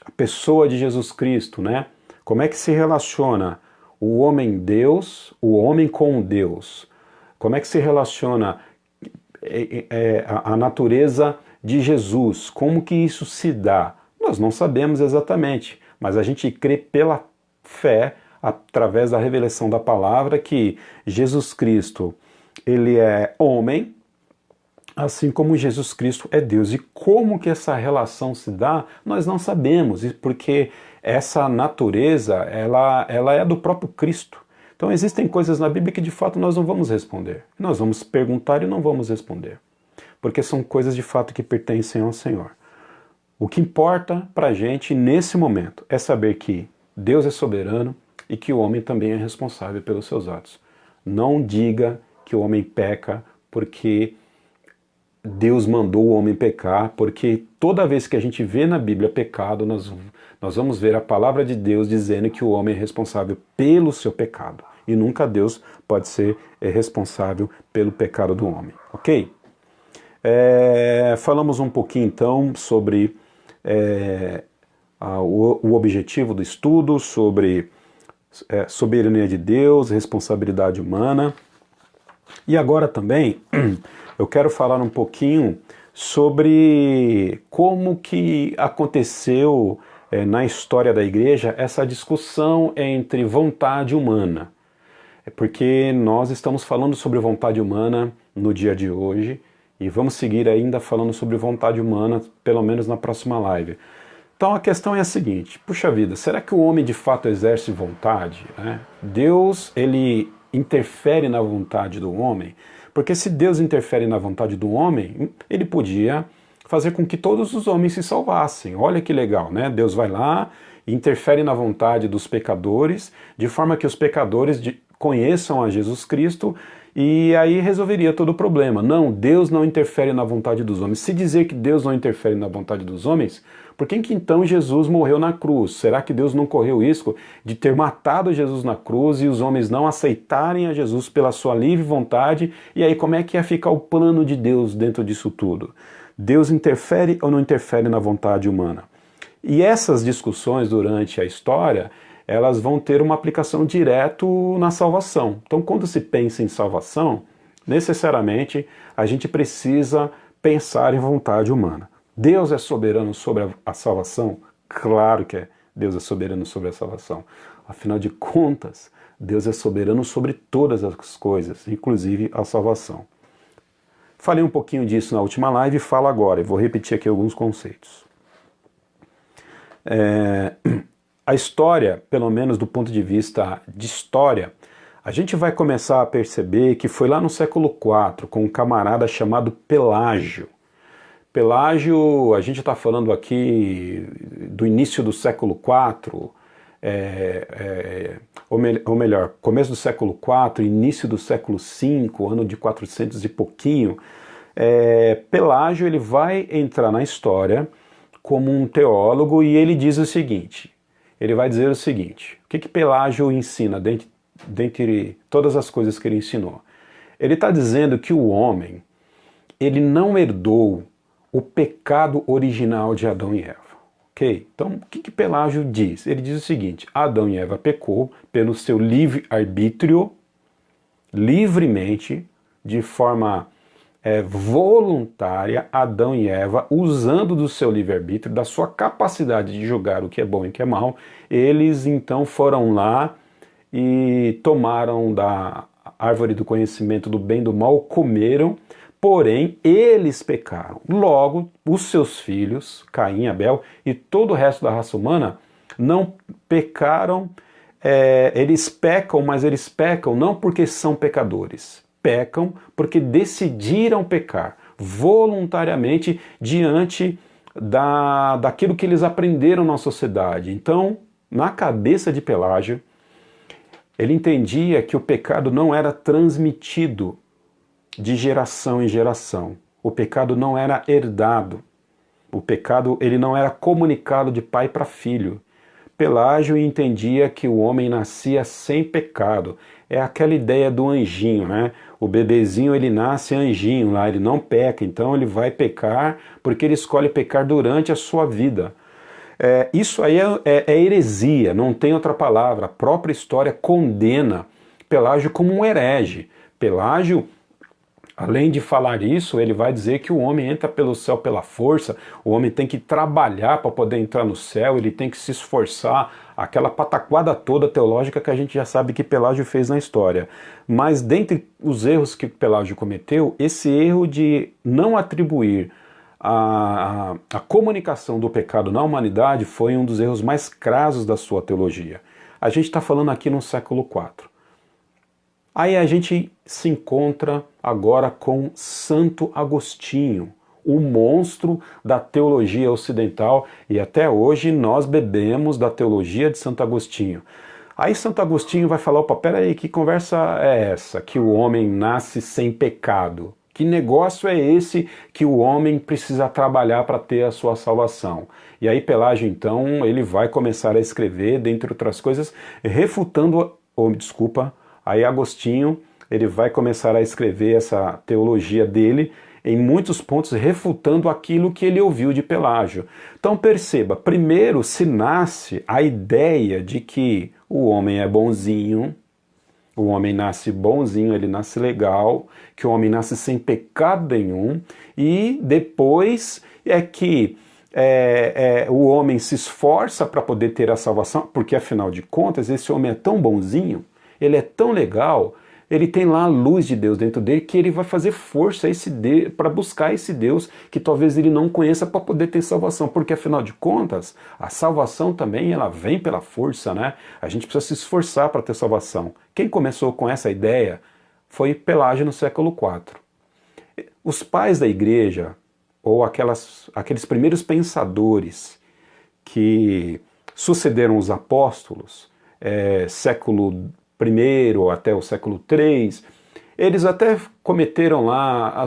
A pessoa de Jesus Cristo, né? Como é que se relaciona o homem-Deus, o homem com Deus? Como é que se relaciona a natureza de Jesus? Como que isso se dá? Nós não sabemos exatamente, mas a gente crê pela fé, através da revelação da palavra, que Jesus Cristo, ele é homem, assim como Jesus Cristo é Deus. E como que essa relação se dá, nós não sabemos, porque essa natureza, ela é do próprio Cristo. Então existem coisas na Bíblia que de fato nós não vamos responder. Nós vamos perguntar e não vamos responder, porque são coisas de fato que pertencem ao Senhor. O que importa para a gente nesse momento é saber que Deus é soberano e que o homem também é responsável pelos seus atos. Não diga que o homem peca porque Deus mandou o homem pecar, porque toda vez que a gente vê na Bíblia pecado, nós vamos ver a palavra de Deus dizendo que o homem é responsável pelo seu pecado. E nunca Deus pode ser responsável pelo pecado do homem, ok? Falamos um pouquinho então sobre o objetivo do estudo, sobre soberania de Deus, responsabilidade humana. E agora também eu quero falar um pouquinho sobre como que aconteceu na história da igreja essa discussão entre vontade humana. Porque nós estamos falando sobre vontade humana no dia de hoje e vamos seguir ainda falando sobre vontade humana, pelo menos na próxima live. Então a questão é a seguinte: puxa vida, será que o homem de fato exerce vontade? Deus, ele interfere na vontade do homem? Porque se Deus interfere na vontade do homem, ele podia fazer com que todos os homens se salvassem. Olha que legal, né? Deus vai lá, interfere na vontade dos pecadores, de forma que os pecadores conheçam a Jesus Cristo, e aí resolveria todo o problema. Não, Deus não interfere na vontade dos homens. Se dizer que Deus não interfere na vontade dos homens, por que então Jesus morreu na cruz? Será que Deus não correu o risco de ter matado Jesus na cruz e os homens não aceitarem a Jesus pela sua livre vontade? E aí como é que ia ficar o plano de Deus dentro disso tudo? Deus interfere ou não interfere na vontade humana? E essas discussões durante a história, elas vão ter uma aplicação direto na salvação. Então, quando se pensa em salvação, necessariamente a gente precisa pensar em vontade humana. Deus é soberano sobre a salvação? Claro que é. Deus é soberano sobre a salvação. Afinal de contas, Deus é soberano sobre todas as coisas, inclusive a salvação. Falei um pouquinho disso na última live e falo agora, e vou repetir aqui alguns conceitos. A história, pelo menos do ponto de vista de história, a gente vai começar a perceber que foi lá no século IV, com um camarada chamado Pelágio. Pelágio, a gente está falando aqui do início do século IV, ou melhor, começo do século IV, início do século V, ano de 400 e pouquinho. Pelágio, ele vai entrar na história como um teólogo e ele diz o seguinte, ele vai dizer o seguinte: o que Pelágio ensina dentre todas as coisas que ele ensinou? Ele está dizendo que o homem, ele não herdou o pecado original de Adão e Eva. Ok? Então, o que Pelágio diz? Ele diz o seguinte: Adão e Eva pecou pelo seu livre-arbítrio, livremente, de forma voluntária. Adão e Eva, usando do seu livre-arbítrio, da sua capacidade de julgar o que é bom e o que é mal, eles então foram lá e tomaram da árvore do conhecimento do bem e do mal, comeram, porém eles pecaram. Logo, os seus filhos, Caim e Abel, e todo o resto da raça humana, não pecaram. Eles pecam, mas eles pecam não porque são pecadores. Pecam porque decidiram pecar voluntariamente diante daquilo que eles aprenderam na sociedade. Então, na cabeça de Pelágio, ele entendia que o pecado não era transmitido de geração em geração. O pecado não era herdado. o pecado ele não era comunicado de pai para filho. Pelágio entendia que o homem nascia sem pecado. É aquela ideia do anjinho, né? O bebezinho ele nasce anjinho lá, ele não peca, então ele vai pecar porque ele escolhe pecar durante a sua vida. Isso aí é heresia, não tem outra palavra. A própria história condena Pelágio como um herege. Pelágio, além de falar isso, ele vai dizer que o homem entra pelo céu pela força, o homem tem que trabalhar para poder entrar no céu, ele tem que se esforçar, aquela pataquada toda teológica que a gente já sabe que Pelágio fez na história. Mas dentre os erros que Pelágio cometeu, esse erro de não atribuir a comunicação do pecado na humanidade foi um dos erros mais crassos da sua teologia. A gente está falando aqui no século IV. Aí a gente se encontra agora com Santo Agostinho, o monstro da teologia ocidental, e até hoje nós bebemos da teologia de Santo Agostinho. Aí Santo Agostinho vai falar, opa, peraí, que conversa é essa? Que o homem nasce sem pecado. Que negócio é esse que o homem precisa trabalhar para ter a sua salvação? E aí Pelágio, então, ele vai começar a escrever, dentre outras coisas, refutando, aí Agostinho, ele vai começar a escrever essa teologia dele, em muitos pontos refutando aquilo que ele ouviu de Pelágio. Então perceba, primeiro se nasce a ideia de que o homem é bonzinho, o homem nasce bonzinho, ele nasce legal, que o homem nasce sem pecado nenhum, e depois é que o homem se esforça para poder ter a salvação, porque afinal de contas esse homem é tão bonzinho, ele é tão legal, ele tem lá a luz de Deus dentro dele que ele vai fazer força para buscar esse Deus que talvez ele não conheça para poder ter salvação, porque afinal de contas a salvação também ela vem pela força, né? A gente precisa se esforçar para ter salvação. Quem começou com essa ideia foi Pelágio no século IV. Os pais da igreja, ou aqueles primeiros pensadores que sucederam os apóstolos, século I até o século III, eles até cometeram lá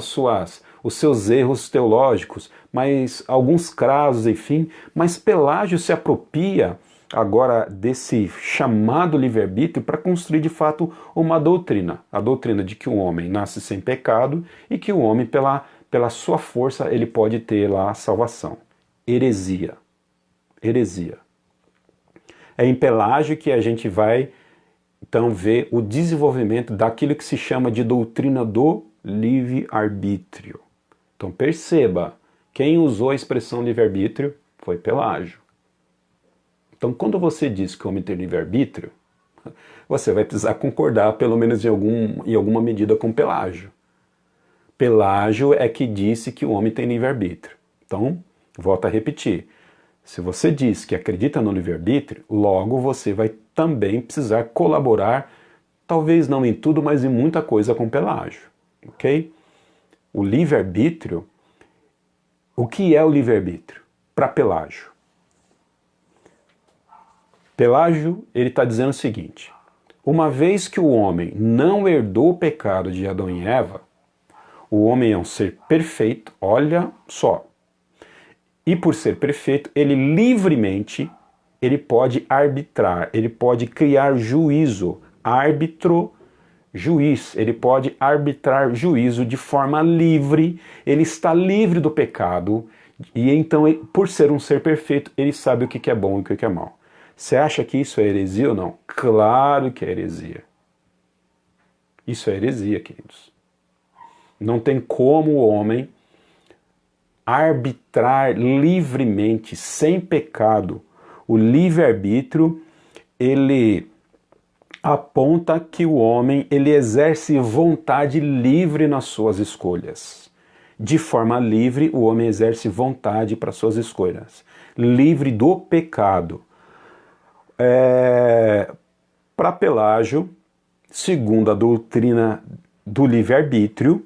os seus erros teológicos, mas alguns casos, enfim, mas Pelágio se apropria agora desse chamado livre-arbítrio para construir de fato uma doutrina, a doutrina de que o homem nasce sem pecado e que o homem, pela sua força, ele pode ter lá a salvação. Heresia. Heresia. É em Pelágio que a gente vai então ver o desenvolvimento daquilo que se chama de doutrina do livre-arbítrio. Então perceba, quem usou a expressão livre-arbítrio foi Pelágio. Então quando você diz que o homem tem livre-arbítrio, você vai precisar concordar pelo menos em alguma medida com Pelágio. Pelágio é que disse que o homem tem livre-arbítrio. Então, volto a repetir. Se você diz que acredita no livre-arbítrio, logo você vai também precisar colaborar, talvez não em tudo, mas em muita coisa com Pelágio, ok? O livre-arbítrio, o que é o livre-arbítrio para Pelágio? Pelágio, ele está dizendo o seguinte, uma vez que o homem não herdou o pecado de Adão e Eva, o homem é um ser perfeito, olha só, e por ser perfeito, ele livremente, ele pode arbitrar, ele pode criar juízo, árbitro, juiz, ele pode arbitrar juízo de forma livre, ele está livre do pecado, e então, por ser um ser perfeito, ele sabe o que é bom e o que é mal. Você acha que isso é heresia ou não? Claro que é heresia. Isso é heresia, queridos. Não tem como o homem arbitrar livremente, sem pecado. O livre-arbítrio, ele aponta que o homem, ele exerce vontade livre nas suas escolhas. De forma livre, o homem exerce vontade para suas escolhas. Livre do pecado. Para Pelágio, segundo a doutrina do livre-arbítrio,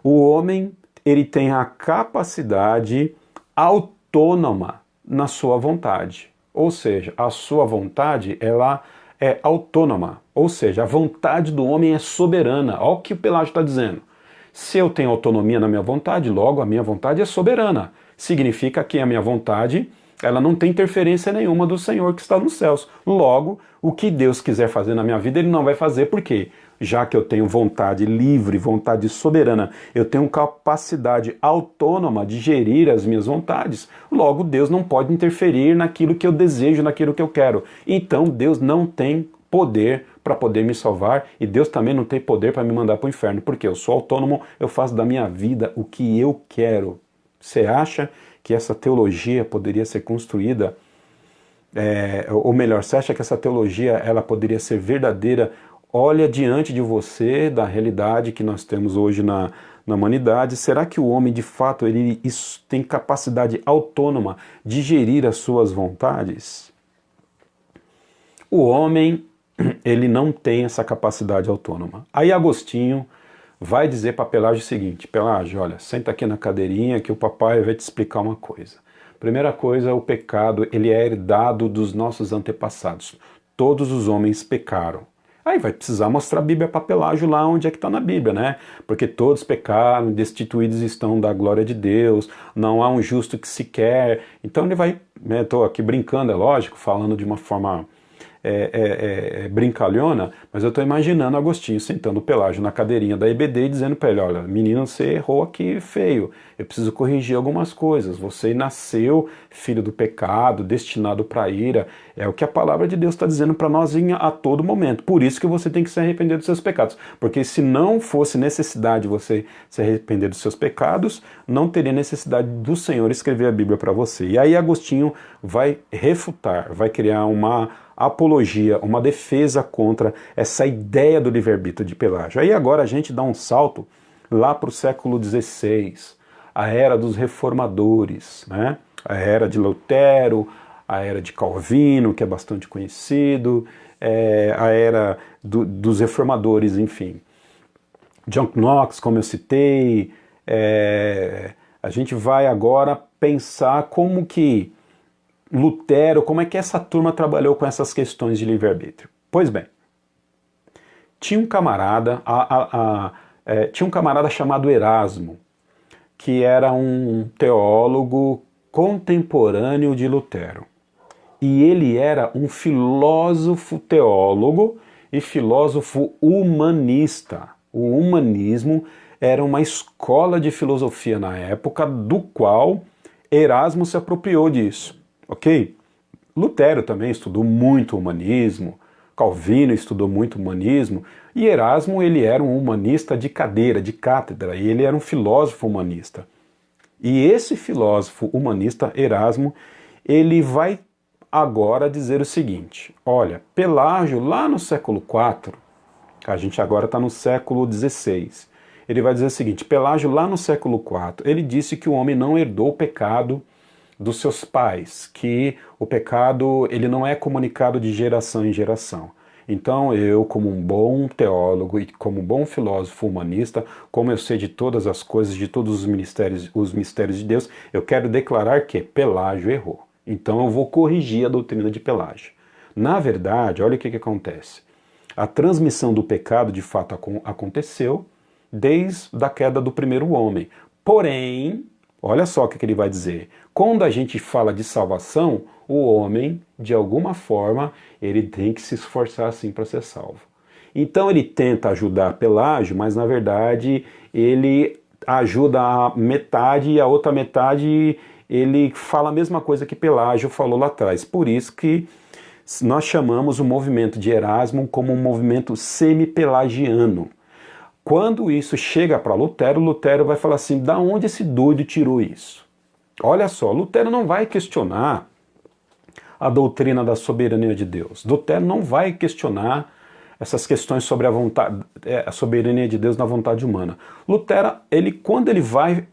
o homem ele tem a capacidade autônoma na sua vontade. Ou seja, a sua vontade ela é autônoma. Ou seja, a vontade do homem é soberana. Olha o que o Pelágio está dizendo. Se eu tenho autonomia na minha vontade, logo a minha vontade é soberana. Significa que a minha vontade, ela não tem interferência nenhuma do Senhor que está nos céus. Logo, o que Deus quiser fazer na minha vida, Ele não vai fazer. Por quê? Já que eu tenho vontade livre, vontade soberana, eu tenho capacidade autônoma de gerir as minhas vontades, logo Deus não pode interferir naquilo que eu desejo, naquilo que eu quero. Então Deus não tem poder para poder me salvar e Deus também não tem poder para me mandar para o inferno, porque eu sou autônomo, eu faço da minha vida o que eu quero. Você acha que essa teologia poderia ser construída, ou melhor, você acha que essa teologia ela poderia ser verdadeira? Olha diante de você da realidade que nós temos hoje na humanidade. Será que o homem de fato ele tem capacidade autônoma de gerir as suas vontades? O homem ele não tem essa capacidade autônoma. Aí Agostinho vai dizer para Pelágio o seguinte: Pelágio, olha, senta aqui na cadeirinha que o papai vai te explicar uma coisa. Primeira coisa, o pecado ele é herdado dos nossos antepassados. Todos os homens pecaram. Aí vai precisar mostrar a Bíblia para Pelágio lá onde é que está na Bíblia, né? Porque todos pecaram, destituídos estão da glória de Deus, não há um justo que se quer. Então ele vai, estou aqui brincando, é lógico, falando de uma forma brincalhona, mas eu estou imaginando Agostinho sentando o Pelágio na cadeirinha da EBD e dizendo para ele: olha, menino, você errou aqui feio, eu preciso corrigir algumas coisas, você nasceu filho do pecado, destinado para a ira, é o que a palavra de Deus está dizendo para nós a todo momento, por isso que você tem que se arrepender dos seus pecados, porque se não fosse necessidade de você se arrepender dos seus pecados, não teria necessidade do Senhor escrever a Bíblia para você. E aí Agostinho vai refutar, vai criar uma apologia, uma defesa contra essa ideia do livre-arbítrio de Pelágio. Aí agora a gente dá um salto lá para o século XVI, a era dos reformadores, né? A era de Lutero, a era de Calvino, que é bastante conhecido, a era dos reformadores, enfim. John Knox, como eu citei, a gente vai agora pensar como que Lutero, como é que essa turma trabalhou com essas questões de livre-arbítrio? Pois bem, tinha um camarada, chamado Erasmo, que era um teólogo contemporâneo de Lutero. E ele era um filósofo teólogo e filósofo humanista. O humanismo era uma escola de filosofia na época, do qual Erasmo se apropriou disso. Ok? Lutero também estudou muito humanismo, Calvino estudou muito humanismo, e Erasmo ele era um humanista de cadeira, de cátedra, e ele era um filósofo humanista. E esse filósofo humanista, Erasmo, ele vai agora dizer o seguinte: olha, Pelágio lá no século IV, a gente agora está no século XVI, ele vai dizer o seguinte: Pelágio lá no século IV, ele disse que o homem não herdou o pecado dos seus pais, que o pecado ele não é comunicado de geração em geração. Então eu, como um bom teólogo e como um bom filósofo humanista, como eu sei de todas as coisas, de todos os mistérios de Deus, eu quero declarar que Pelágio errou. Então eu vou corrigir a doutrina de Pelágio. Na verdade, olha o que acontece. A transmissão do pecado de fato aconteceu desde a queda do primeiro homem. Porém, olha só o que ele vai dizer. Quando a gente fala de salvação, o homem, de alguma forma, ele tem que se esforçar assim para ser salvo. Então ele tenta ajudar Pelágio, mas na verdade ele ajuda a metade e a outra metade ele fala a mesma coisa que Pelágio falou lá atrás. Por isso que nós chamamos o movimento de Erasmo como um movimento semi-pelagiano. Quando isso chega para Lutero, Lutero vai falar assim: da onde esse doido tirou isso? Olha só, Lutero não vai questionar a doutrina da soberania de Deus. Lutero não vai questionar essas questões sobre a soberania de Deus na vontade humana. Lutero, quando ele vai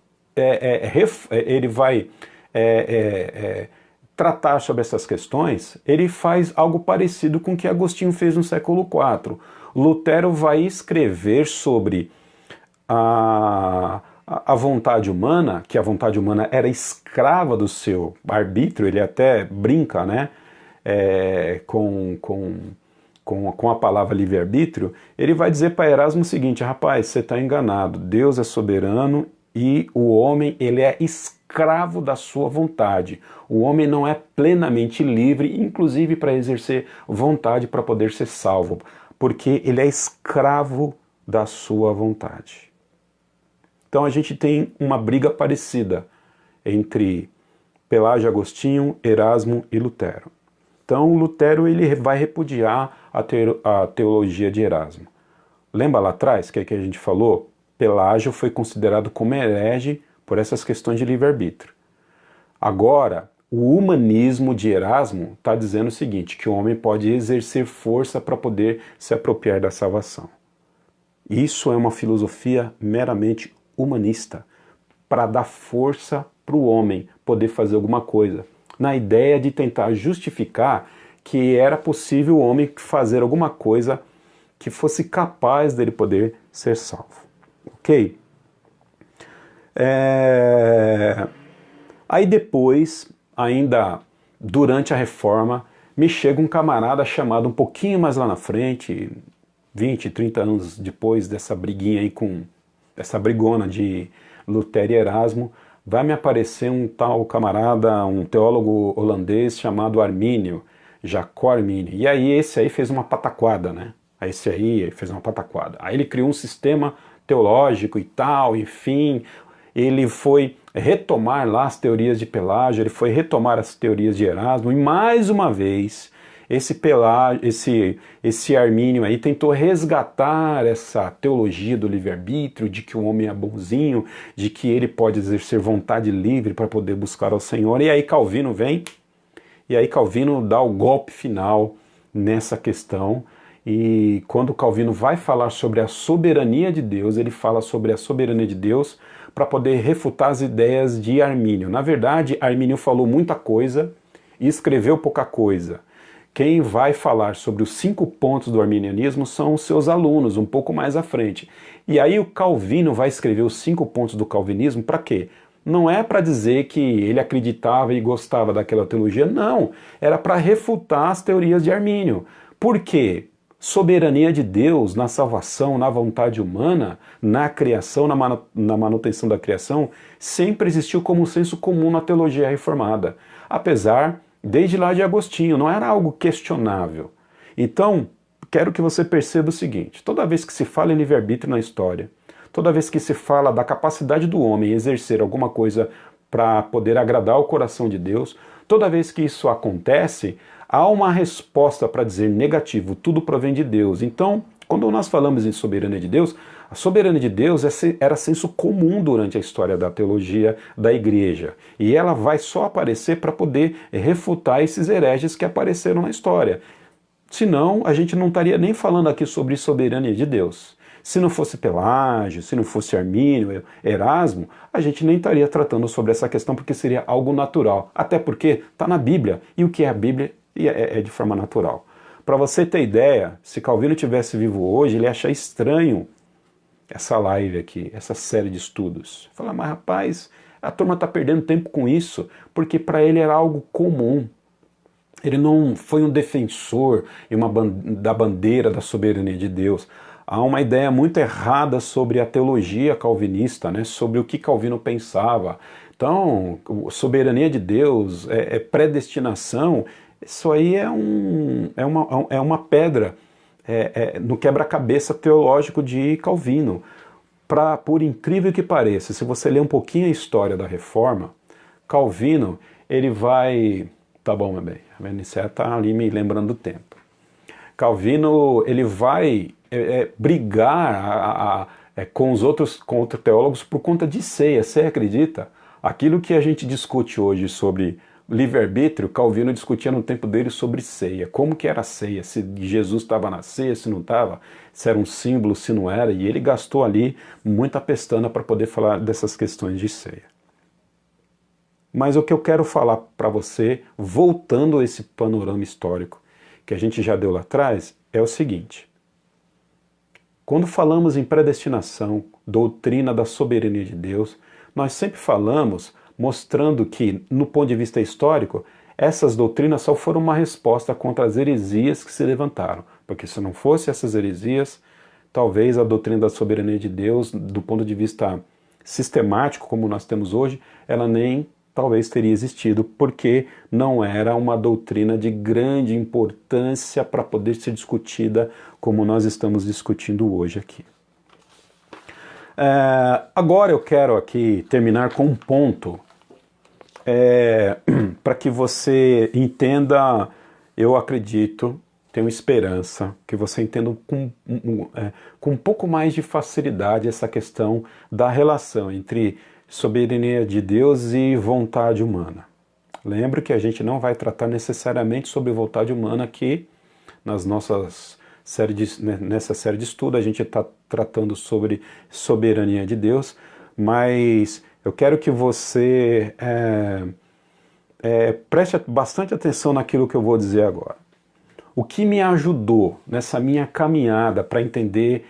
tratar sobre essas questões, ele faz algo parecido com o que Agostinho fez no século IV. Lutero vai escrever sobre a vontade humana, que a vontade humana era escrava do seu arbítrio. Ele até brinca, né, com com a palavra livre-arbítrio, ele vai dizer para Erasmo o seguinte: rapaz, você está enganado, Deus é soberano e o homem ele é escravo da sua vontade. O homem não é plenamente livre, inclusive para exercer vontade para poder ser salvo, porque ele é escravo da sua vontade. Então a gente tem uma briga parecida entre Pelágio, Agostinho, Erasmo e Lutero. Então Lutero ele vai repudiar a teologia de Erasmo. Lembra lá atrás que a gente falou? Pelágio foi considerado como herege por essas questões de livre-arbítrio. Agora, o humanismo de Erasmo está dizendo o seguinte, que o homem pode exercer força para poder se apropriar da salvação. Isso é uma filosofia meramente humanista, para dar força para o homem poder fazer alguma coisa, na ideia de tentar justificar que era possível o homem fazer alguma coisa que fosse capaz dele poder ser salvo. Ok? Aí depois, ainda durante a Reforma, me chega um camarada chamado um pouquinho mais lá na frente, 20, 30 anos depois dessa briguinha aí com essa brigona de Lutero e Erasmo, vai me aparecer um tal camarada, um teólogo holandês chamado Armínio, Jacó Armínio. E aí esse aí fez uma pataquada, né? Esse aí fez uma pataquada. Aí ele criou um sistema teológico e tal, enfim, ele foi retomar lá as teorias de Pelágio, ele foi retomar as teorias de Erasmo, e mais uma vez esse Armínio aí tentou resgatar essa teologia do livre-arbítrio, de que o homem é bonzinho, de que ele pode exercer vontade livre para poder buscar ao Senhor. E aí Calvino vem, e aí Calvino dá o golpe final nessa questão. E quando Calvino vai falar sobre a soberania de Deus, ele fala sobre a soberania de Deus para poder refutar as ideias de Armínio. Na verdade, Armínio falou muita coisa e escreveu pouca coisa. Quem vai falar sobre os 5 pontos do arminianismo são os seus alunos, um pouco mais à frente. E aí o Calvino vai escrever os 5 pontos do calvinismo para quê? Não é para dizer que ele acreditava e gostava daquela teologia, não. Era para refutar as teorias de Armínio. Por quê? Soberania de Deus na salvação, na vontade humana, na criação, na manutenção da criação, sempre existiu como um senso comum na teologia reformada. Apesar, desde lá de Agostinho, não era algo questionável. Então, quero que você perceba o seguinte, toda vez que se fala em livre-arbítrio na história, toda vez que se fala da capacidade do homem exercer alguma coisa para poder agradar o coração de Deus, toda vez que isso acontece, há uma resposta para dizer negativo, tudo provém de Deus. Então, quando nós falamos em soberania de Deus, a soberania de Deus era senso comum durante a história da teologia da igreja. E ela vai só aparecer para poder refutar esses hereges que apareceram na história. Senão, a gente não estaria nem falando aqui sobre soberania de Deus. Se não fosse Pelágio, se não fosse Armínio, Erasmo, a gente nem estaria tratando sobre essa questão porque seria algo natural. Até porque está na Bíblia. E o que é a Bíblia é de forma natural. Para você ter ideia, se Calvino tivesse vivo hoje, ele ia achar estranho essa live aqui, essa série de estudos. Falar, mas rapaz, a turma está perdendo tempo com isso, porque para ele era algo comum. Ele não foi um defensor da bandeira da soberania de Deus. Há uma ideia muito errada sobre a teologia calvinista, né, sobre o que Calvino pensava. Então, soberania de Deus, predestinação, isso aí é uma pedra no quebra-cabeça teológico de Calvino. Por incrível que pareça, se você ler um pouquinho a história da Reforma, Calvino, ele vai... Tá bom, meu bem, a Venice está ali me lembrando do tempo. Calvino, ele vai brigar com outros teólogos por conta de ceia, você acredita? Aquilo que a gente discute hoje sobre livre-arbítrio, Calvino discutia no tempo dele sobre ceia. Como que era a ceia? Se Jesus estava na ceia, se não estava, se era um símbolo, se não era. E ele gastou ali muita pestana para poder falar dessas questões de ceia. Mas o que eu quero falar para você, voltando a esse panorama histórico que a gente já deu lá atrás, é o seguinte. Quando falamos em predestinação, doutrina da soberania de Deus, nós sempre falamos mostrando que, no ponto de vista histórico, essas doutrinas só foram uma resposta contra as heresias que se levantaram. Porque se não fosse essas heresias, talvez a doutrina da soberania de Deus, do ponto de vista sistemático, como nós temos hoje, ela nem talvez teria existido, porque não era uma doutrina de grande importância para poder ser discutida como nós estamos discutindo hoje aqui. Agora eu quero aqui terminar com um ponto para que você entenda, eu acredito, tenho esperança, que você entenda com um pouco mais de facilidade essa questão da relação entre soberania de Deus e vontade humana. Lembre que a gente não vai tratar necessariamente sobre vontade humana aqui nas nossas nessa série de estudo. A gente está tratando sobre soberania de Deus, mas eu quero que você preste bastante atenção naquilo que eu vou dizer agora. O que me ajudou nessa minha caminhada para entender,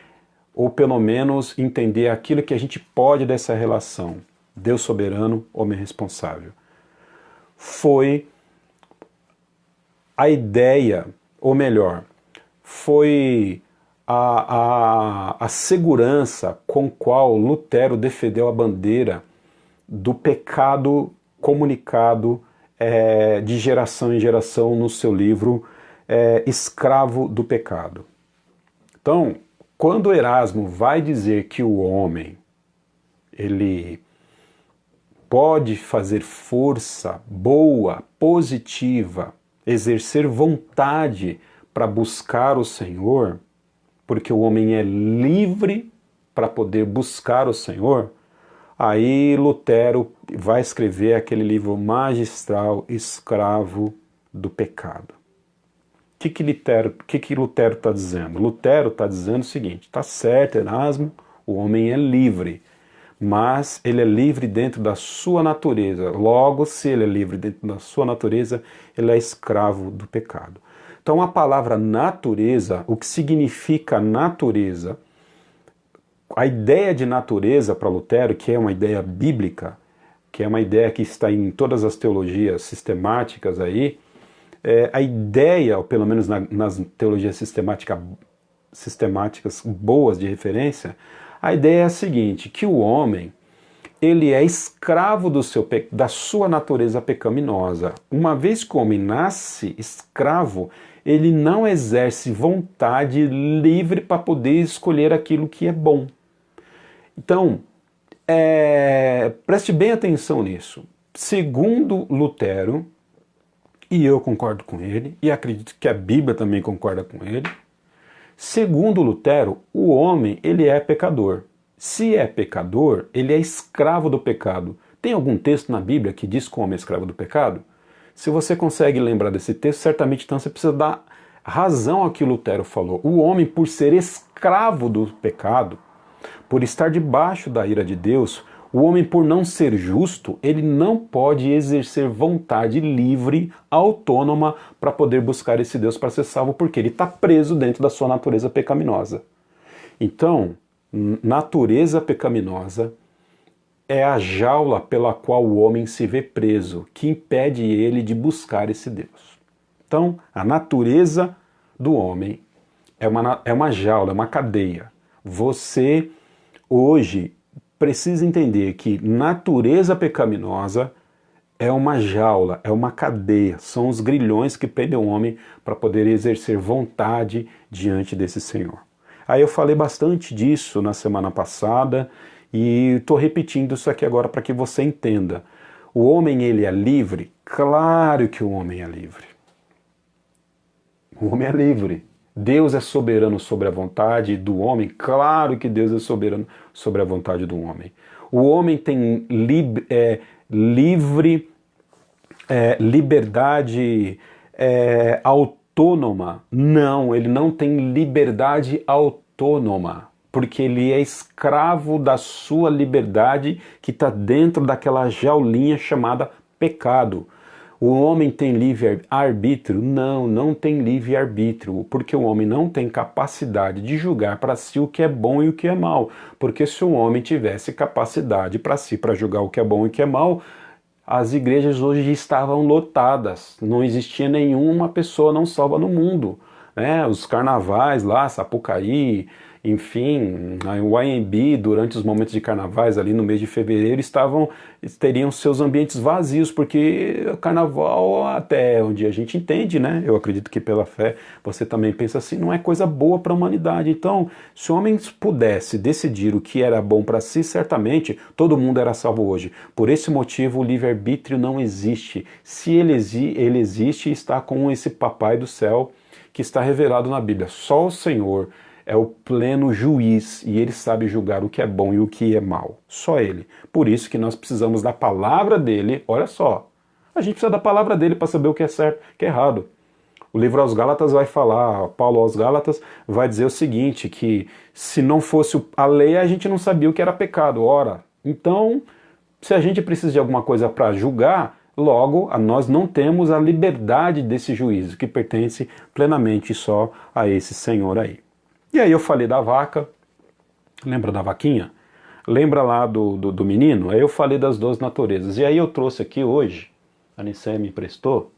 ou pelo menos entender aquilo que a gente pode dessa relação, Deus soberano, homem responsável, foi a ideia, ou melhor, foi a segurança com qual Lutero defendeu a bandeira do pecado comunicado de geração em geração no seu livro Escravo do Pecado. Então, quando Erasmo vai dizer que o homem, ele pode fazer força boa, positiva, exercer vontade para buscar o Senhor, porque o homem é livre para poder buscar o Senhor, aí Lutero vai escrever aquele livro magistral, Escravo do Pecado. O que Lutero está dizendo? Lutero está dizendo o seguinte: está certo, Erasmo, o homem é livre, mas ele é livre dentro da sua natureza. Logo, se ele é livre dentro da sua natureza, ele é escravo do pecado. Então a palavra natureza, o que significa natureza, a ideia de natureza para Lutero, que é uma ideia bíblica, que é uma ideia que está em todas as teologias sistemáticas aí, a ideia, ou pelo menos nas teologias sistemáticas boas de referência, a ideia é a seguinte, que o homem, ele é escravo da sua natureza pecaminosa. Uma vez que o homem nasce escravo, ele não exerce vontade livre para poder escolher aquilo que é bom. Então, preste bem atenção nisso. Segundo Lutero, e eu concordo com ele, e acredito que a Bíblia também concorda com ele, segundo Lutero, o homem, ele é pecador. Se é pecador, ele é escravo do pecado. Tem algum texto na Bíblia que diz que o homem é escravo do pecado? Se você consegue lembrar desse texto, certamente então você precisa dar razão ao que Lutero falou. O homem, por ser escravo do pecado, por estar debaixo da ira de Deus, o homem, por não ser justo, ele não pode exercer vontade livre, autônoma, para poder buscar esse Deus para ser salvo, porque ele está preso dentro da sua natureza pecaminosa. Então, natureza pecaminosa é a jaula pela qual o homem se vê preso, que impede ele de buscar esse Deus. Então, a natureza do homem é uma jaula, é uma cadeia. Você, hoje, precisa entender que natureza pecaminosa é uma jaula, é uma cadeia, são os grilhões que prendem o homem para poder exercer vontade diante desse Senhor. Aí eu falei bastante disso na semana passada e estou repetindo isso aqui agora para que você entenda. O homem, ele é livre? Claro que o homem é livre. O homem é livre. Deus é soberano sobre a vontade do homem? Claro que Deus é soberano sobre a vontade do homem. O homem tem liberdade autônoma? Não, ele não tem liberdade autônoma, porque ele é escravo da sua liberdade que está dentro daquela jaulinha chamada pecado. O homem tem livre-arbítrio? Não, não tem livre-arbítrio, porque o homem não tem capacidade de julgar para si o que é bom e o que é mal. Porque se o homem tivesse capacidade para si, para julgar o que é bom e o que é mal, as igrejas hoje estavam lotadas, não existia nenhuma pessoa não salva no mundo. né, os carnavais lá, Sapucaí, enfim, o AMB durante os momentos de carnavais ali no mês de fevereiro teriam seus ambientes vazios, porque o carnaval, até onde a gente entende, né, eu acredito que pela fé você também pensa assim, não é coisa boa para a humanidade. Então, se o homem pudesse decidir o que era bom para si, certamente todo mundo era salvo hoje. Por esse motivo o livre-arbítrio não existe. Se ele existe, está com esse papai do céu que está revelado na Bíblia. Só o Senhor é o pleno juiz e ele sabe julgar o que é bom e o que é mal. Só ele. Por isso que nós precisamos da palavra dele. Olha só, a gente precisa da palavra dele para saber o que é certo e o que é errado. O livro aos Gálatas vai falar, Paulo aos Gálatas vai dizer o seguinte, que se não fosse a lei, a gente não sabia o que era pecado. Ora, então, se a gente precisa de alguma coisa para julgar, logo, nós não temos a liberdade desse juízo, que pertence plenamente só a esse Senhor aí. E aí eu falei da vaca, lembra da vaquinha? Lembra lá do menino? Aí eu falei das duas naturezas. E aí eu trouxe aqui hoje, a Nicéia me emprestou,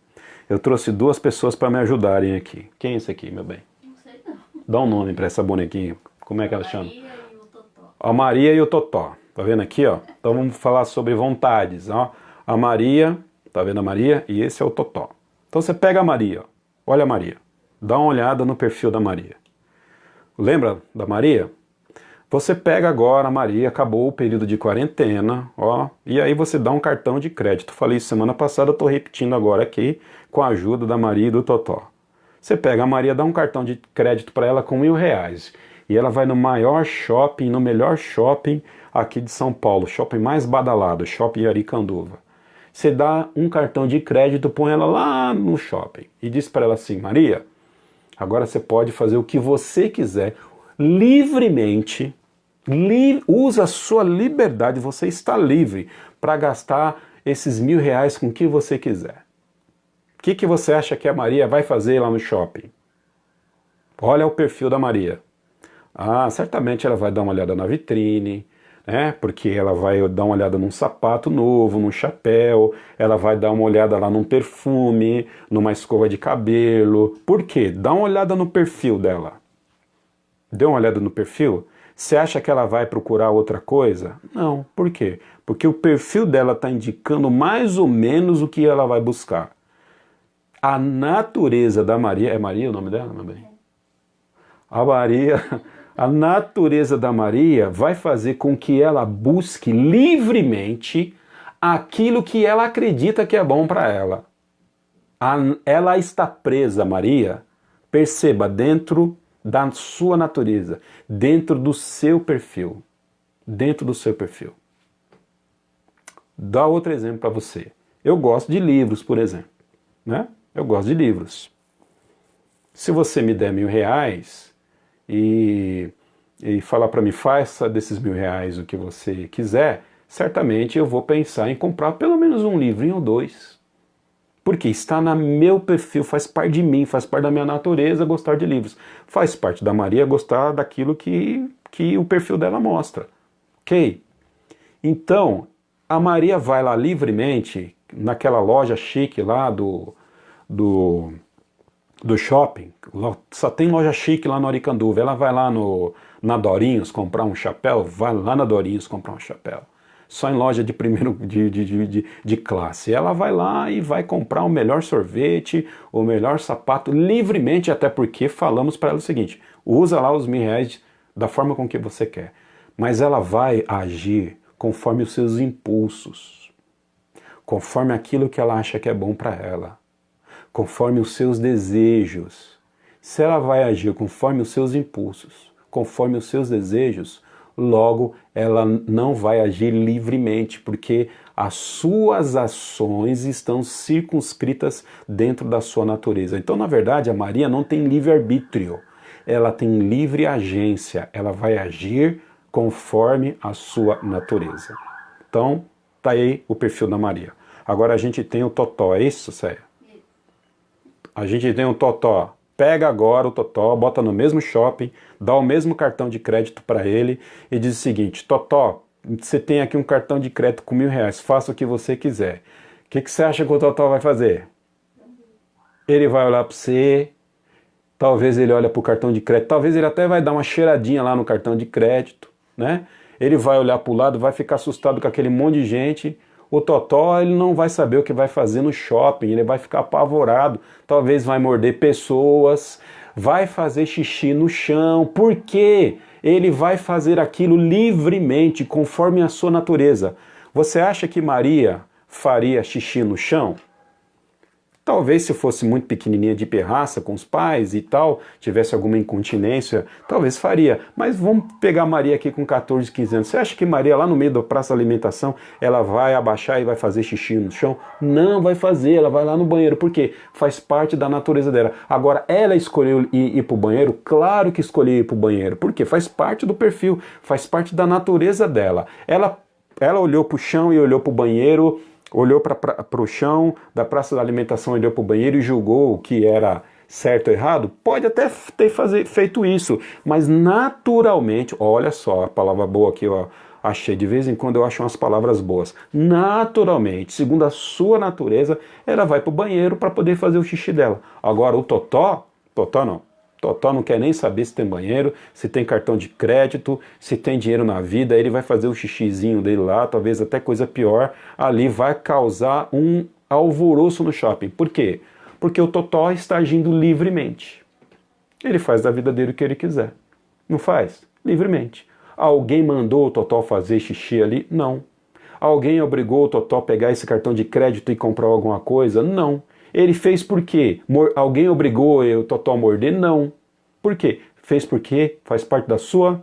eu trouxe duas pessoas para me ajudarem aqui. Quem é esse aqui, meu bem? Não sei não. Dá um nome para essa bonequinha. Como é que ela chama? Maria e o Totó. A Maria e o Totó. Tá vendo aqui, ó? Então vamos falar sobre vontades, ó. A Maria, tá vendo a Maria? E esse é o Totó. Então você pega a Maria, ó. Olha a Maria. Dá uma olhada no perfil da Maria. Lembra da Maria? Você pega agora a Maria, acabou o período de quarentena, ó, e aí você dá um cartão de crédito. Falei isso semana passada, eu tô repetindo agora aqui, com a ajuda da Maria e do Totó. Você pega a Maria, dá um cartão de crédito para ela com R$ 1.000, e ela vai no maior shopping, no melhor shopping aqui de São Paulo, shopping mais badalado, Shopping Aricanduva. Você dá um cartão de crédito, põe ela lá no shopping, e diz para ela assim, Maria, agora você pode fazer o que você quiser, livremente, usa a sua liberdade, você está livre para gastar esses R$ 1.000 com o que você quiser. O que você acha que a Maria vai fazer lá no shopping? Olha o perfil da Maria. Ah, certamente ela vai dar uma olhada na vitrine, né? Porque ela vai dar uma olhada num sapato novo, num chapéu, ela vai dar uma olhada lá num perfume, numa escova de cabelo. Por quê? Dá uma olhada no perfil dela. Deu uma olhada no perfil? Você acha que ela vai procurar outra coisa? Não. Por quê? Porque o perfil dela está indicando mais ou menos o que ela vai buscar. A natureza da Maria... É Maria o nome dela, meu bem? A Maria... A natureza da Maria vai fazer com que ela busque livremente aquilo que ela acredita que é bom para ela. Ela está presa, Maria, perceba, dentro da sua natureza, dentro do seu perfil. Dentro do seu perfil. Dá outro exemplo para você. Eu gosto de livros, por exemplo. Né? Eu gosto de livros. Se você me der R$ 1.000... E falar para mim, faça desses R$ 1.000 o que você quiser, certamente eu vou pensar em comprar pelo menos um livrinho ou dois. Porque está no meu perfil, faz parte de mim, faz parte da minha natureza gostar de livros. Faz parte da Maria gostar daquilo que o perfil dela mostra. Ok? Então, a Maria vai lá livremente, naquela loja chique lá do shopping, só tem loja chique lá no Aricanduva, ela vai lá na Dorinhos comprar um chapéu, vai lá na Dorinhos comprar um chapéu, só em loja de primeiro de classe, ela vai lá e vai comprar o melhor sorvete, o melhor sapato, livremente, até porque falamos para ela o seguinte, usa lá os R$ 1.000 da forma com que você quer, mas ela vai agir conforme os seus impulsos, conforme aquilo que ela acha que é bom para ela, conforme os seus desejos. Se ela vai agir conforme os seus impulsos, conforme os seus desejos, logo ela não vai agir livremente, porque as suas ações estão circunscritas dentro da sua natureza. Então, na verdade, a Maria não tem livre-arbítrio, ela tem livre agência, ela vai agir conforme a sua natureza. Então, tá aí o perfil da Maria. Agora a gente tem o Totó, é isso, Céia? A gente tem um Totó, pega agora o Totó, bota no mesmo shopping, dá o mesmo cartão de crédito para ele e diz o seguinte, Totó, você tem aqui um cartão de crédito com R$ 1.000, faça o que você quiser. O que você acha que o Totó vai fazer? Ele vai olhar para você, talvez ele olha para o cartão de crédito, talvez ele até vai dar uma cheiradinha lá no cartão de crédito, né? Ele vai olhar para o lado, vai ficar assustado com aquele monte de gente. O totó, ele não vai saber o que vai fazer no shopping, ele vai ficar apavorado, talvez vai morder pessoas, vai fazer xixi no chão. Por quê? Ele vai fazer aquilo livremente, conforme a sua natureza. Você acha que Maria faria xixi no chão? Talvez se fosse muito pequenininha de pirraça com os pais e tal, tivesse alguma incontinência, talvez faria. Mas vamos pegar Maria aqui com 14, 15 anos. Você acha que Maria lá no meio da praça de alimentação, ela vai abaixar e vai fazer xixi no chão? Não vai fazer, ela vai lá no banheiro. Por quê? Faz parte da natureza dela. Agora, ela escolheu ir para o banheiro? Claro que escolheu ir para o banheiro. Por quê? Faz parte do perfil, faz parte da natureza dela. Ela olhou para o chão e olhou para o banheiro, olhou para o chão da praça da alimentação, olhou para o banheiro e julgou o que era certo ou errado? Pode até ter feito isso, mas naturalmente, olha só a palavra boa que eu achei, de vez em quando eu acho umas palavras boas. Naturalmente, segundo a sua natureza, ela vai para o banheiro para poder fazer o xixi dela. Agora o totó não. Totó não quer nem saber se tem banheiro, se tem cartão de crédito, se tem dinheiro na vida, ele vai fazer o xixizinho dele lá, talvez até coisa pior, ali vai causar um alvoroço no shopping. Por quê? Porque o totó está agindo livremente. Ele faz da vida dele o que ele quiser. Não faz? Livremente. Alguém mandou o totó fazer xixi ali? Não. Alguém obrigou o totó a pegar esse cartão de crédito e comprar alguma coisa? Não. Ele fez por quê? Alguém obrigou o totó a morder? Não. Por quê? Fez porque faz parte da sua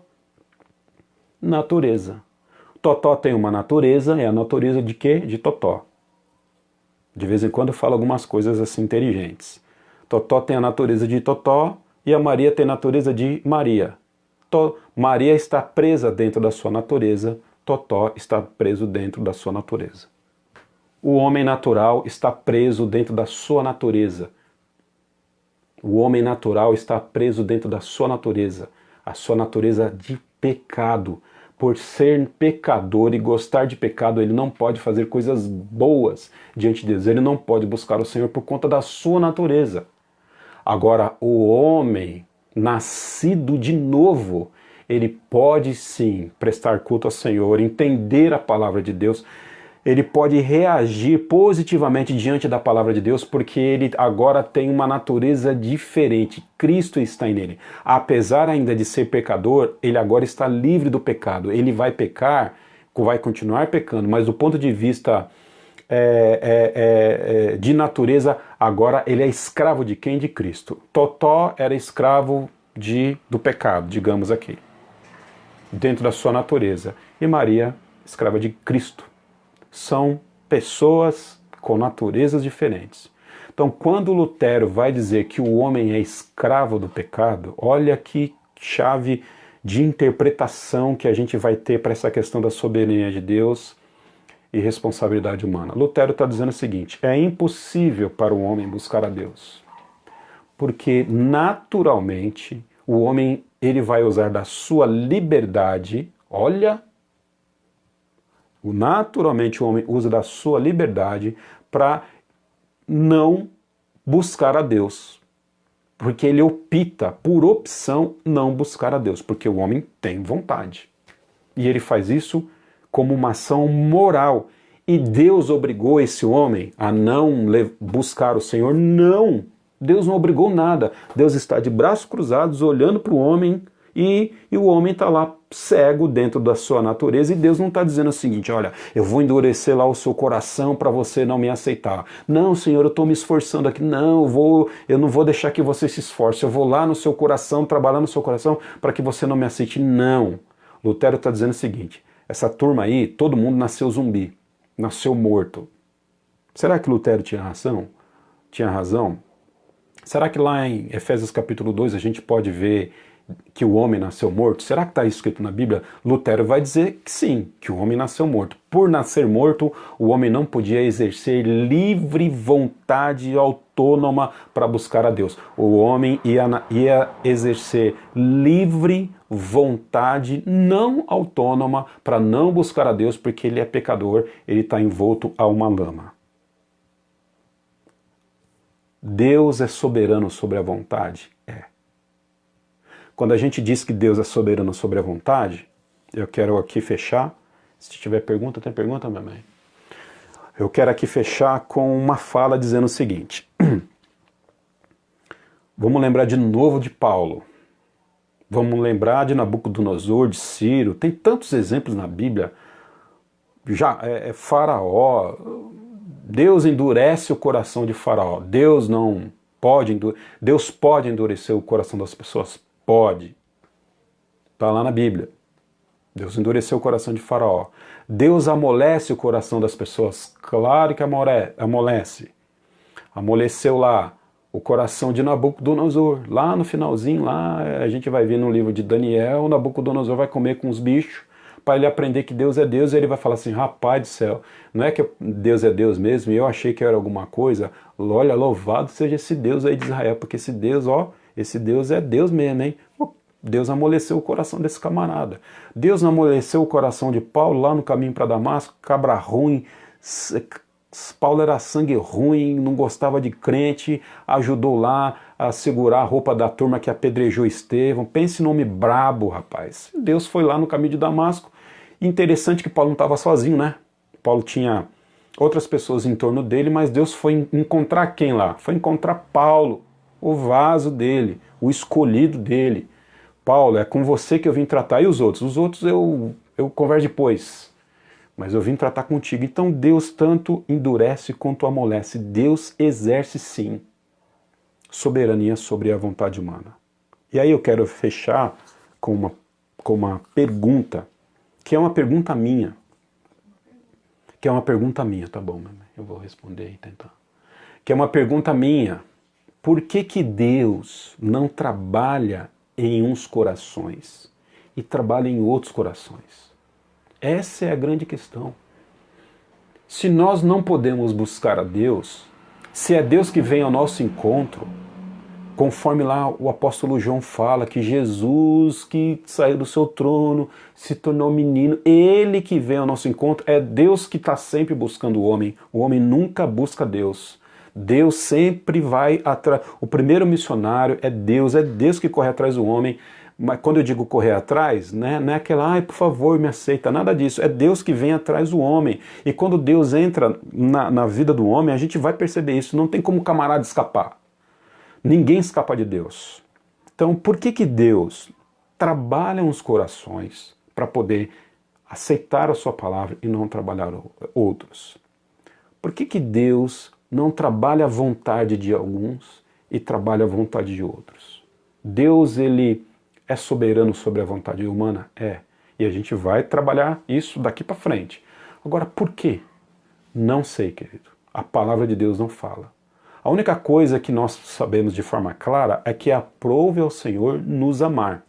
natureza. Totó tem uma natureza, é a natureza de quê? De totó. De vez em quando eu falo algumas coisas assim inteligentes. Totó tem a natureza de totó e a Maria tem a natureza de Maria. Maria está presa dentro da sua natureza, totó está preso dentro da sua natureza. O homem natural está preso dentro da sua natureza. O homem natural está preso dentro da sua natureza. A sua natureza de pecado. Por ser pecador e gostar de pecado, ele não pode fazer coisas boas diante de Deus. Ele não pode buscar o Senhor por conta da sua natureza. Agora, o homem nascido de novo, ele pode sim prestar culto ao Senhor, entender a palavra de Deus. Ele pode reagir positivamente diante da palavra de Deus, porque ele agora tem uma natureza diferente. Cristo está nele. Apesar ainda de ser pecador, ele agora está livre do pecado. Ele vai pecar, vai continuar pecando, mas do ponto de vista de natureza, agora ele é escravo de quem? De Cristo. Totó era escravo do pecado, digamos aqui, dentro da sua natureza. E Maria, escrava de Cristo. São pessoas com naturezas diferentes. Então, quando Lutero vai dizer que o homem é escravo do pecado, olha que chave de interpretação que a gente vai ter para essa questão da soberania de Deus e responsabilidade humana. Lutero está dizendo o seguinte: é impossível para o homem buscar a Deus, porque naturalmente o homem ele vai usar da sua liberdade, olha, naturalmente o homem usa da sua liberdade para não buscar a Deus, porque ele opta, por opção, não buscar a Deus, porque o homem tem vontade. E ele faz isso como uma ação moral. E Deus obrigou esse homem a não buscar o Senhor? Não! Deus não obrigou nada. Deus está de braços cruzados, olhando para o homem, e o homem está lá cego dentro da sua natureza, e Deus não está dizendo o seguinte: olha, eu vou endurecer lá o seu coração para você não me aceitar. Não, Senhor, eu estou me esforçando aqui. Não, eu não vou deixar que você se esforce. Eu vou lá no seu coração, trabalhar no seu coração para que você não me aceite. Não. Lutero está dizendo o seguinte: essa turma aí, todo mundo nasceu zumbi, nasceu morto. Será que Lutero tinha razão? Tinha razão? Será que lá em Efésios capítulo 2 a gente pode ver que o homem nasceu morto? Será que está escrito na Bíblia? Lutero vai dizer que sim, que o homem nasceu morto. Por nascer morto, o homem não podia exercer livre vontade autônoma para buscar a Deus. O homem ia exercer livre vontade não autônoma para não buscar a Deus, porque ele é pecador, ele está envolto a uma lama. Deus é soberano sobre a vontade? É. Quando a gente diz que Deus é soberano sobre a vontade, eu quero aqui fechar. Se tiver pergunta, tem pergunta, minha mãe? Eu quero aqui fechar com uma fala dizendo o seguinte. Vamos lembrar de novo de Paulo. Vamos lembrar de Nabucodonosor, de Ciro. Tem tantos exemplos na Bíblia. Já Faraó. Deus endurece o coração de Faraó. Deus pode endurecer o coração das pessoas? Pode. Está lá na Bíblia. Deus endureceu o coração de Faraó. Deus amolece o coração das pessoas? Claro que amolece. Amoleceu lá o coração de Nabucodonosor. Lá no finalzinho, lá a gente vai ver no livro de Daniel, Nabucodonosor vai comer com os bichos para ele aprender que Deus é Deus, e ele vai falar assim, rapaz do céu, não é que Deus é Deus mesmo, e eu achei que era alguma coisa, olha, louvado seja esse Deus aí de Israel, porque esse Deus, esse Deus é Deus mesmo, hein? Deus amoleceu o coração desse camarada. Deus amoleceu o coração de Paulo lá no caminho para Damasco, cabra ruim, Paulo era sangue ruim, não gostava de crente, ajudou lá a segurar a roupa da turma que apedrejou Estevão. Pense nome brabo, rapaz. Deus foi lá no caminho de Damasco. Interessante que Paulo não estava sozinho, né? Paulo tinha outras pessoas em torno dele, mas Deus foi encontrar quem lá? Foi encontrar Paulo, o vaso dele, o escolhido dele. Paulo, é com você que eu vim tratar. E os outros? Os outros eu converso depois. Mas eu vim tratar contigo. Então Deus tanto endurece quanto amolece. Deus exerce sim soberania sobre a vontade humana. E aí eu quero fechar com uma pergunta, que é uma pergunta minha. Que é uma pergunta minha, tá bom, mamãe? Eu vou responder e tentar. Que é uma pergunta minha. Por que Deus não trabalha em uns corações e trabalha em outros corações? Essa é a grande questão. Se nós não podemos buscar a Deus, se é Deus que vem ao nosso encontro, conforme lá o apóstolo João fala, que Jesus que saiu do seu trono, se tornou menino, ele que vem ao nosso encontro, é Deus que está sempre buscando o homem nunca busca Deus. Deus sempre vai atrás, o primeiro missionário é Deus que corre atrás do homem. Mas quando eu digo correr atrás, né, não é aquela, ai, por favor, me aceita, nada disso. É Deus que vem atrás do homem. E quando Deus entra na vida do homem, a gente vai perceber isso. Não tem como o camarada escapar. Ninguém escapa de Deus. Então, por que Deus trabalha os corações para poder aceitar a sua palavra e não trabalhar outros? Por que Deus não trabalha a vontade de alguns e trabalha a vontade de outros? Deus, ele é soberano sobre a vontade humana? É. E a gente vai trabalhar isso daqui para frente. Agora, por quê? Não sei, querido. A palavra de Deus não fala. A única coisa que nós sabemos de forma clara é que aprove ao Senhor nos amar.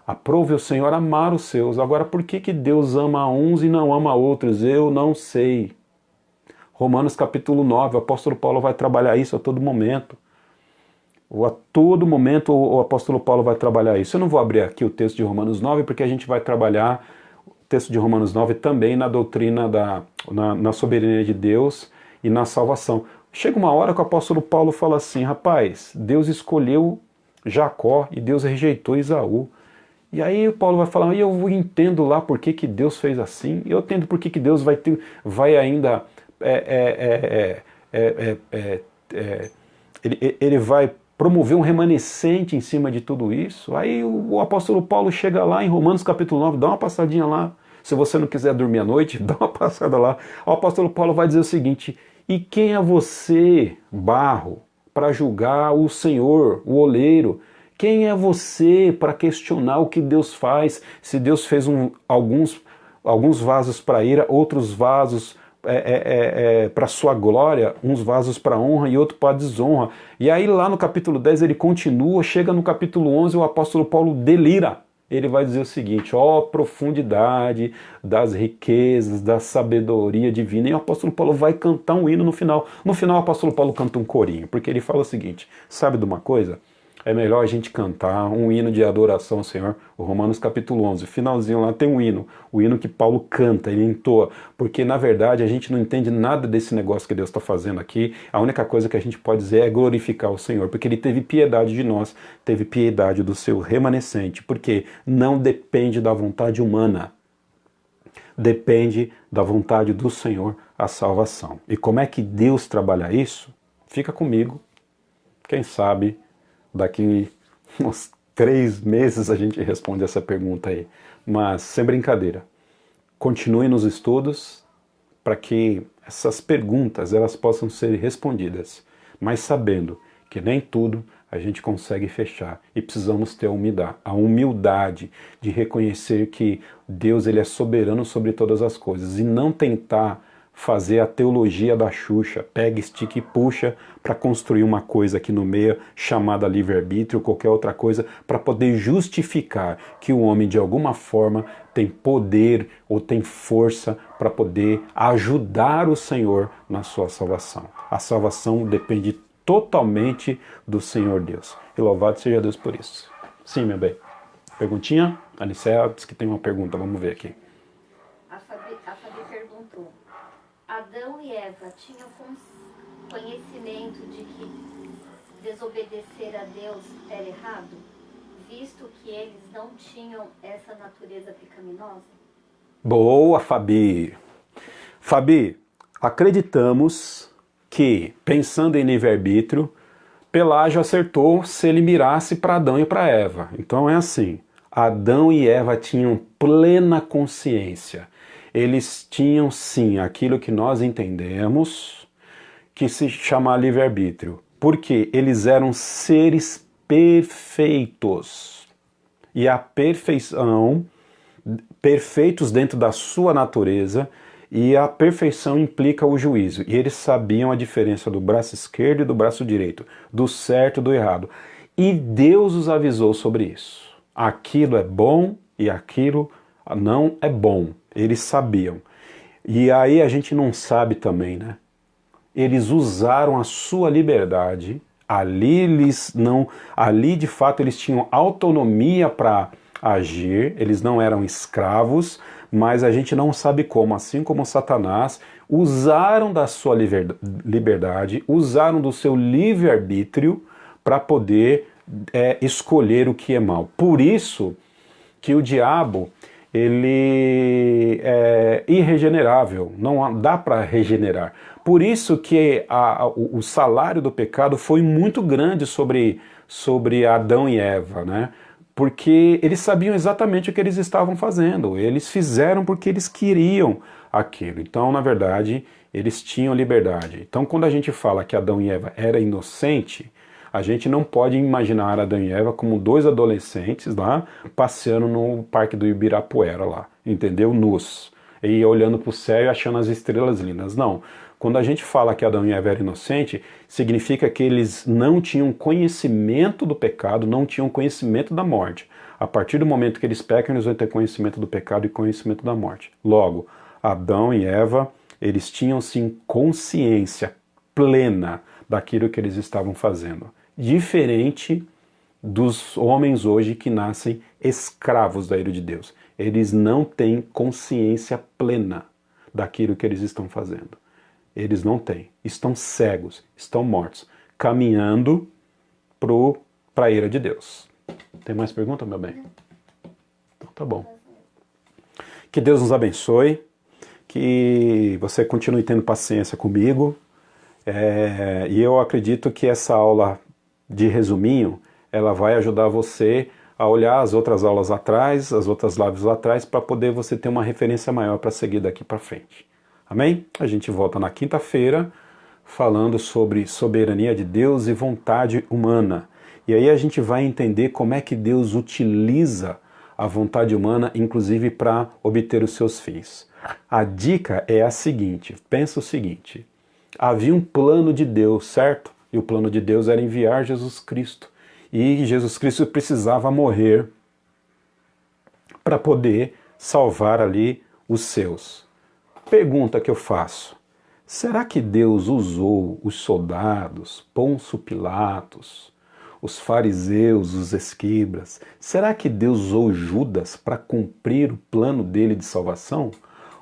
Aprove ao Senhor amar os seus. Agora, por que Deus ama uns e não ama outros? Eu não sei. Romanos capítulo 9, o apóstolo Paulo vai trabalhar isso a todo momento. A todo momento o apóstolo Paulo vai trabalhar isso. Eu não vou abrir aqui o texto de Romanos 9, porque a gente vai trabalhar o texto de Romanos 9 também na doutrina, na soberania de Deus e na salvação. Chega uma hora que o apóstolo Paulo fala assim, rapaz, Deus escolheu Jacó e Deus rejeitou Esaú. E aí o Paulo vai falar, e eu entendo lá por que Deus fez assim, eu entendo por que Deus vai ainda... ele vai promover um remanescente em cima de tudo isso. Aí o apóstolo Paulo chega lá em Romanos capítulo 9, dá uma passadinha lá. Se você não quiser dormir à noite, dá uma passada lá. O apóstolo Paulo vai dizer o seguinte, e quem é você, barro, para julgar o Senhor, o oleiro? Quem é você para questionar o que Deus faz? Se Deus fez alguns vasos para ira, outros vasos para sua glória, uns vasos para honra e outros para desonra. E aí lá no capítulo 10 ele continua, chega no capítulo 11 o apóstolo Paulo delira. Ele vai dizer o seguinte, ó profundidade das riquezas, da sabedoria divina. E o apóstolo Paulo vai cantar um hino no final. No final o apóstolo Paulo canta um corinho, porque ele fala o seguinte, sabe de uma coisa? É melhor a gente cantar um hino de adoração ao Senhor, o Romanos capítulo 11, finalzinho lá tem um hino, o hino que Paulo canta, ele entoa, porque na verdade a gente não entende nada desse negócio que Deus está fazendo aqui, a única coisa que a gente pode dizer é glorificar o Senhor, porque Ele teve piedade de nós, teve piedade do seu remanescente, porque não depende da vontade humana, depende da vontade do Senhor a salvação. E como é que Deus trabalha isso? Fica comigo, quem sabe daqui uns 3 meses a gente responde essa pergunta aí. Mas, sem brincadeira, continue nos estudos para que essas perguntas elas possam ser respondidas, mas sabendo que nem tudo a gente consegue fechar e precisamos ter a humildade de reconhecer que Deus ele é soberano sobre todas as coisas e não tentar fazer a teologia da Xuxa, pega, estica e puxa para construir uma coisa aqui no meio chamada livre-arbítrio, qualquer outra coisa, para poder justificar que o homem de alguma forma tem poder ou tem força para poder ajudar o Senhor na sua salvação. A salvação depende totalmente do Senhor Deus. E louvado seja Deus por isso. Sim, meu bem. Perguntinha? Alicea diz que tem uma pergunta, vamos ver aqui. A Fabi perguntou: Adão e Eva tinham conhecimento de que desobedecer a Deus era errado, visto que eles não tinham essa natureza pecaminosa? Boa, Fabi! Fabi, acreditamos que, pensando em livre-arbítrio, Pelágio acertou se ele mirasse para Adão e para Eva. Então é assim, Adão e Eva tinham plena consciência. Eles tinham sim aquilo que nós entendemos que se chama livre-arbítrio. Porque eles eram seres perfeitos. E a perfeição, perfeitos dentro da sua natureza, e a perfeição implica o juízo. E eles sabiam a diferença do braço esquerdo e do braço direito, do certo e do errado. E Deus os avisou sobre isso. Aquilo é bom e aquilo não é bom. Eles sabiam. E aí a gente não sabe também, né? Eles usaram a sua liberdade. Ali de fato eles tinham autonomia para agir. Eles não eram escravos, mas a gente não sabe como, assim como Satanás, usaram da sua liberdade, usaram do seu livre-arbítrio para poder escolher o que é mal. Por isso que o diabo ele é irregenerável, não dá para regenerar. Por isso que o salário do pecado foi muito grande sobre Adão e Eva, né? Porque eles sabiam exatamente o que eles estavam fazendo. Eles fizeram porque eles queriam aquilo. Então, na verdade, eles tinham liberdade. Então, quando a gente fala que Adão e Eva era inocente, a gente não pode imaginar Adão e Eva como 2 adolescentes lá passeando no Parque do Ibirapuera lá, entendeu? Nus. E olhando para o céu e achando as estrelas lindas. Não. Quando a gente fala que Adão e Eva eram inocentes, significa que eles não tinham conhecimento do pecado, não tinham conhecimento da morte. A partir do momento que eles pecam, eles vão ter conhecimento do pecado e conhecimento da morte. Logo, Adão e Eva, eles tinham sim consciência plena daquilo que eles estavam fazendo. Diferente dos homens hoje que nascem escravos da ira de Deus. Eles não têm consciência plena daquilo que eles estão fazendo. Eles não têm. Estão cegos, estão mortos, caminhando para a ira de Deus. Tem mais pergunta, meu bem? Então tá bom. Que Deus nos abençoe, que você continue tendo paciência comigo. E eu acredito que essa aula de resuminho, ela vai ajudar você a olhar as outras aulas atrás, as outras lives lá atrás, para poder você ter uma referência maior para seguir daqui para frente. Amém? A gente volta na quinta-feira falando sobre soberania de Deus e vontade humana. E aí a gente vai entender como é que Deus utiliza a vontade humana, inclusive para obter os seus fins. A dica é a seguinte, pensa o seguinte, havia um plano de Deus, certo? E o plano de Deus era enviar Jesus Cristo. E Jesus Cristo precisava morrer para poder salvar ali os seus. Pergunta que eu faço, será que Deus usou os soldados, Pôncio Pilatos, os fariseus, os escribas? Será que Deus usou Judas para cumprir o plano dele de salvação?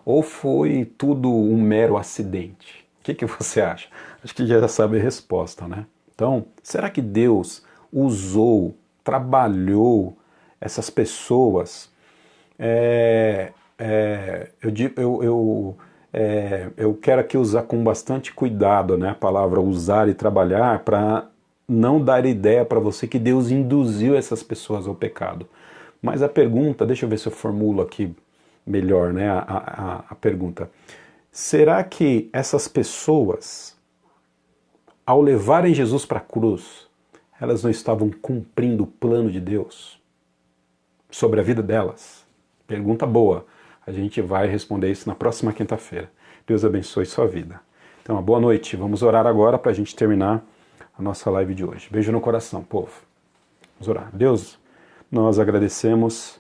Ou foi tudo um mero acidente? O que você acha? Acho que já sabe a resposta, né? Então, será que Deus usou, trabalhou essas pessoas? Eu quero aqui usar com bastante cuidado, né, a palavra usar e trabalhar, para não dar ideia para você que Deus induziu essas pessoas ao pecado. Mas a pergunta, deixa eu ver se eu formulo aqui melhor, né, a pergunta. Será que essas pessoas, ao levarem Jesus para a cruz, elas não estavam cumprindo o plano de Deus sobre a vida delas? Pergunta boa. A gente vai responder isso na próxima quinta-feira. Deus abençoe sua vida. Então, uma boa noite. Vamos orar agora para a gente terminar a nossa live de hoje. Beijo no coração, povo. Vamos orar. Deus, nós agradecemos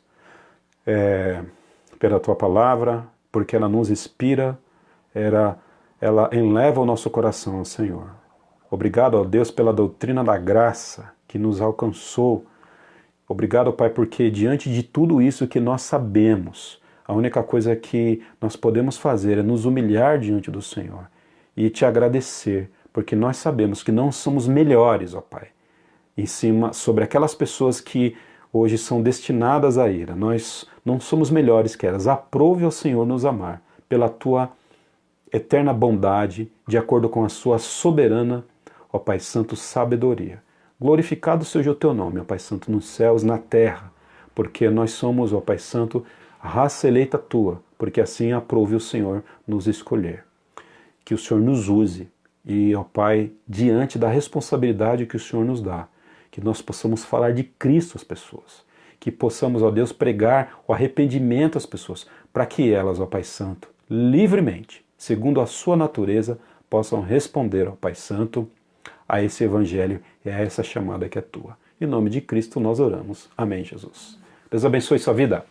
pela Tua palavra, porque ela nos inspira, ela enleva o nosso coração ao Senhor. Obrigado, ó Deus, pela doutrina da graça que nos alcançou. Obrigado, Pai, porque diante de tudo isso que nós sabemos, a única coisa que nós podemos fazer é nos humilhar diante do Senhor e te agradecer, porque nós sabemos que não somos melhores, ó Pai, em cima sobre aquelas pessoas que hoje são destinadas à ira. Nós não somos melhores que elas. Aprove ao Senhor nos amar pela Tua eterna bondade, de acordo com a Sua soberana, ó Pai Santo, sabedoria. Glorificado seja o Teu nome, ó Pai Santo, nos céus, na terra, porque nós somos, ó Pai Santo, raça eleita Tua, porque assim aprove o Senhor nos escolher. Que o Senhor nos use e, ó Pai, diante da responsabilidade que o Senhor nos dá, que nós possamos falar de Cristo às pessoas, que possamos, ó Deus, pregar o arrependimento às pessoas, para que elas, ó Pai Santo, livremente, segundo a sua natureza, possam responder, ó Pai Santo, a esse evangelho e a essa chamada que é Tua. Em nome de Cristo nós oramos. Amém, Jesus. Deus abençoe sua vida.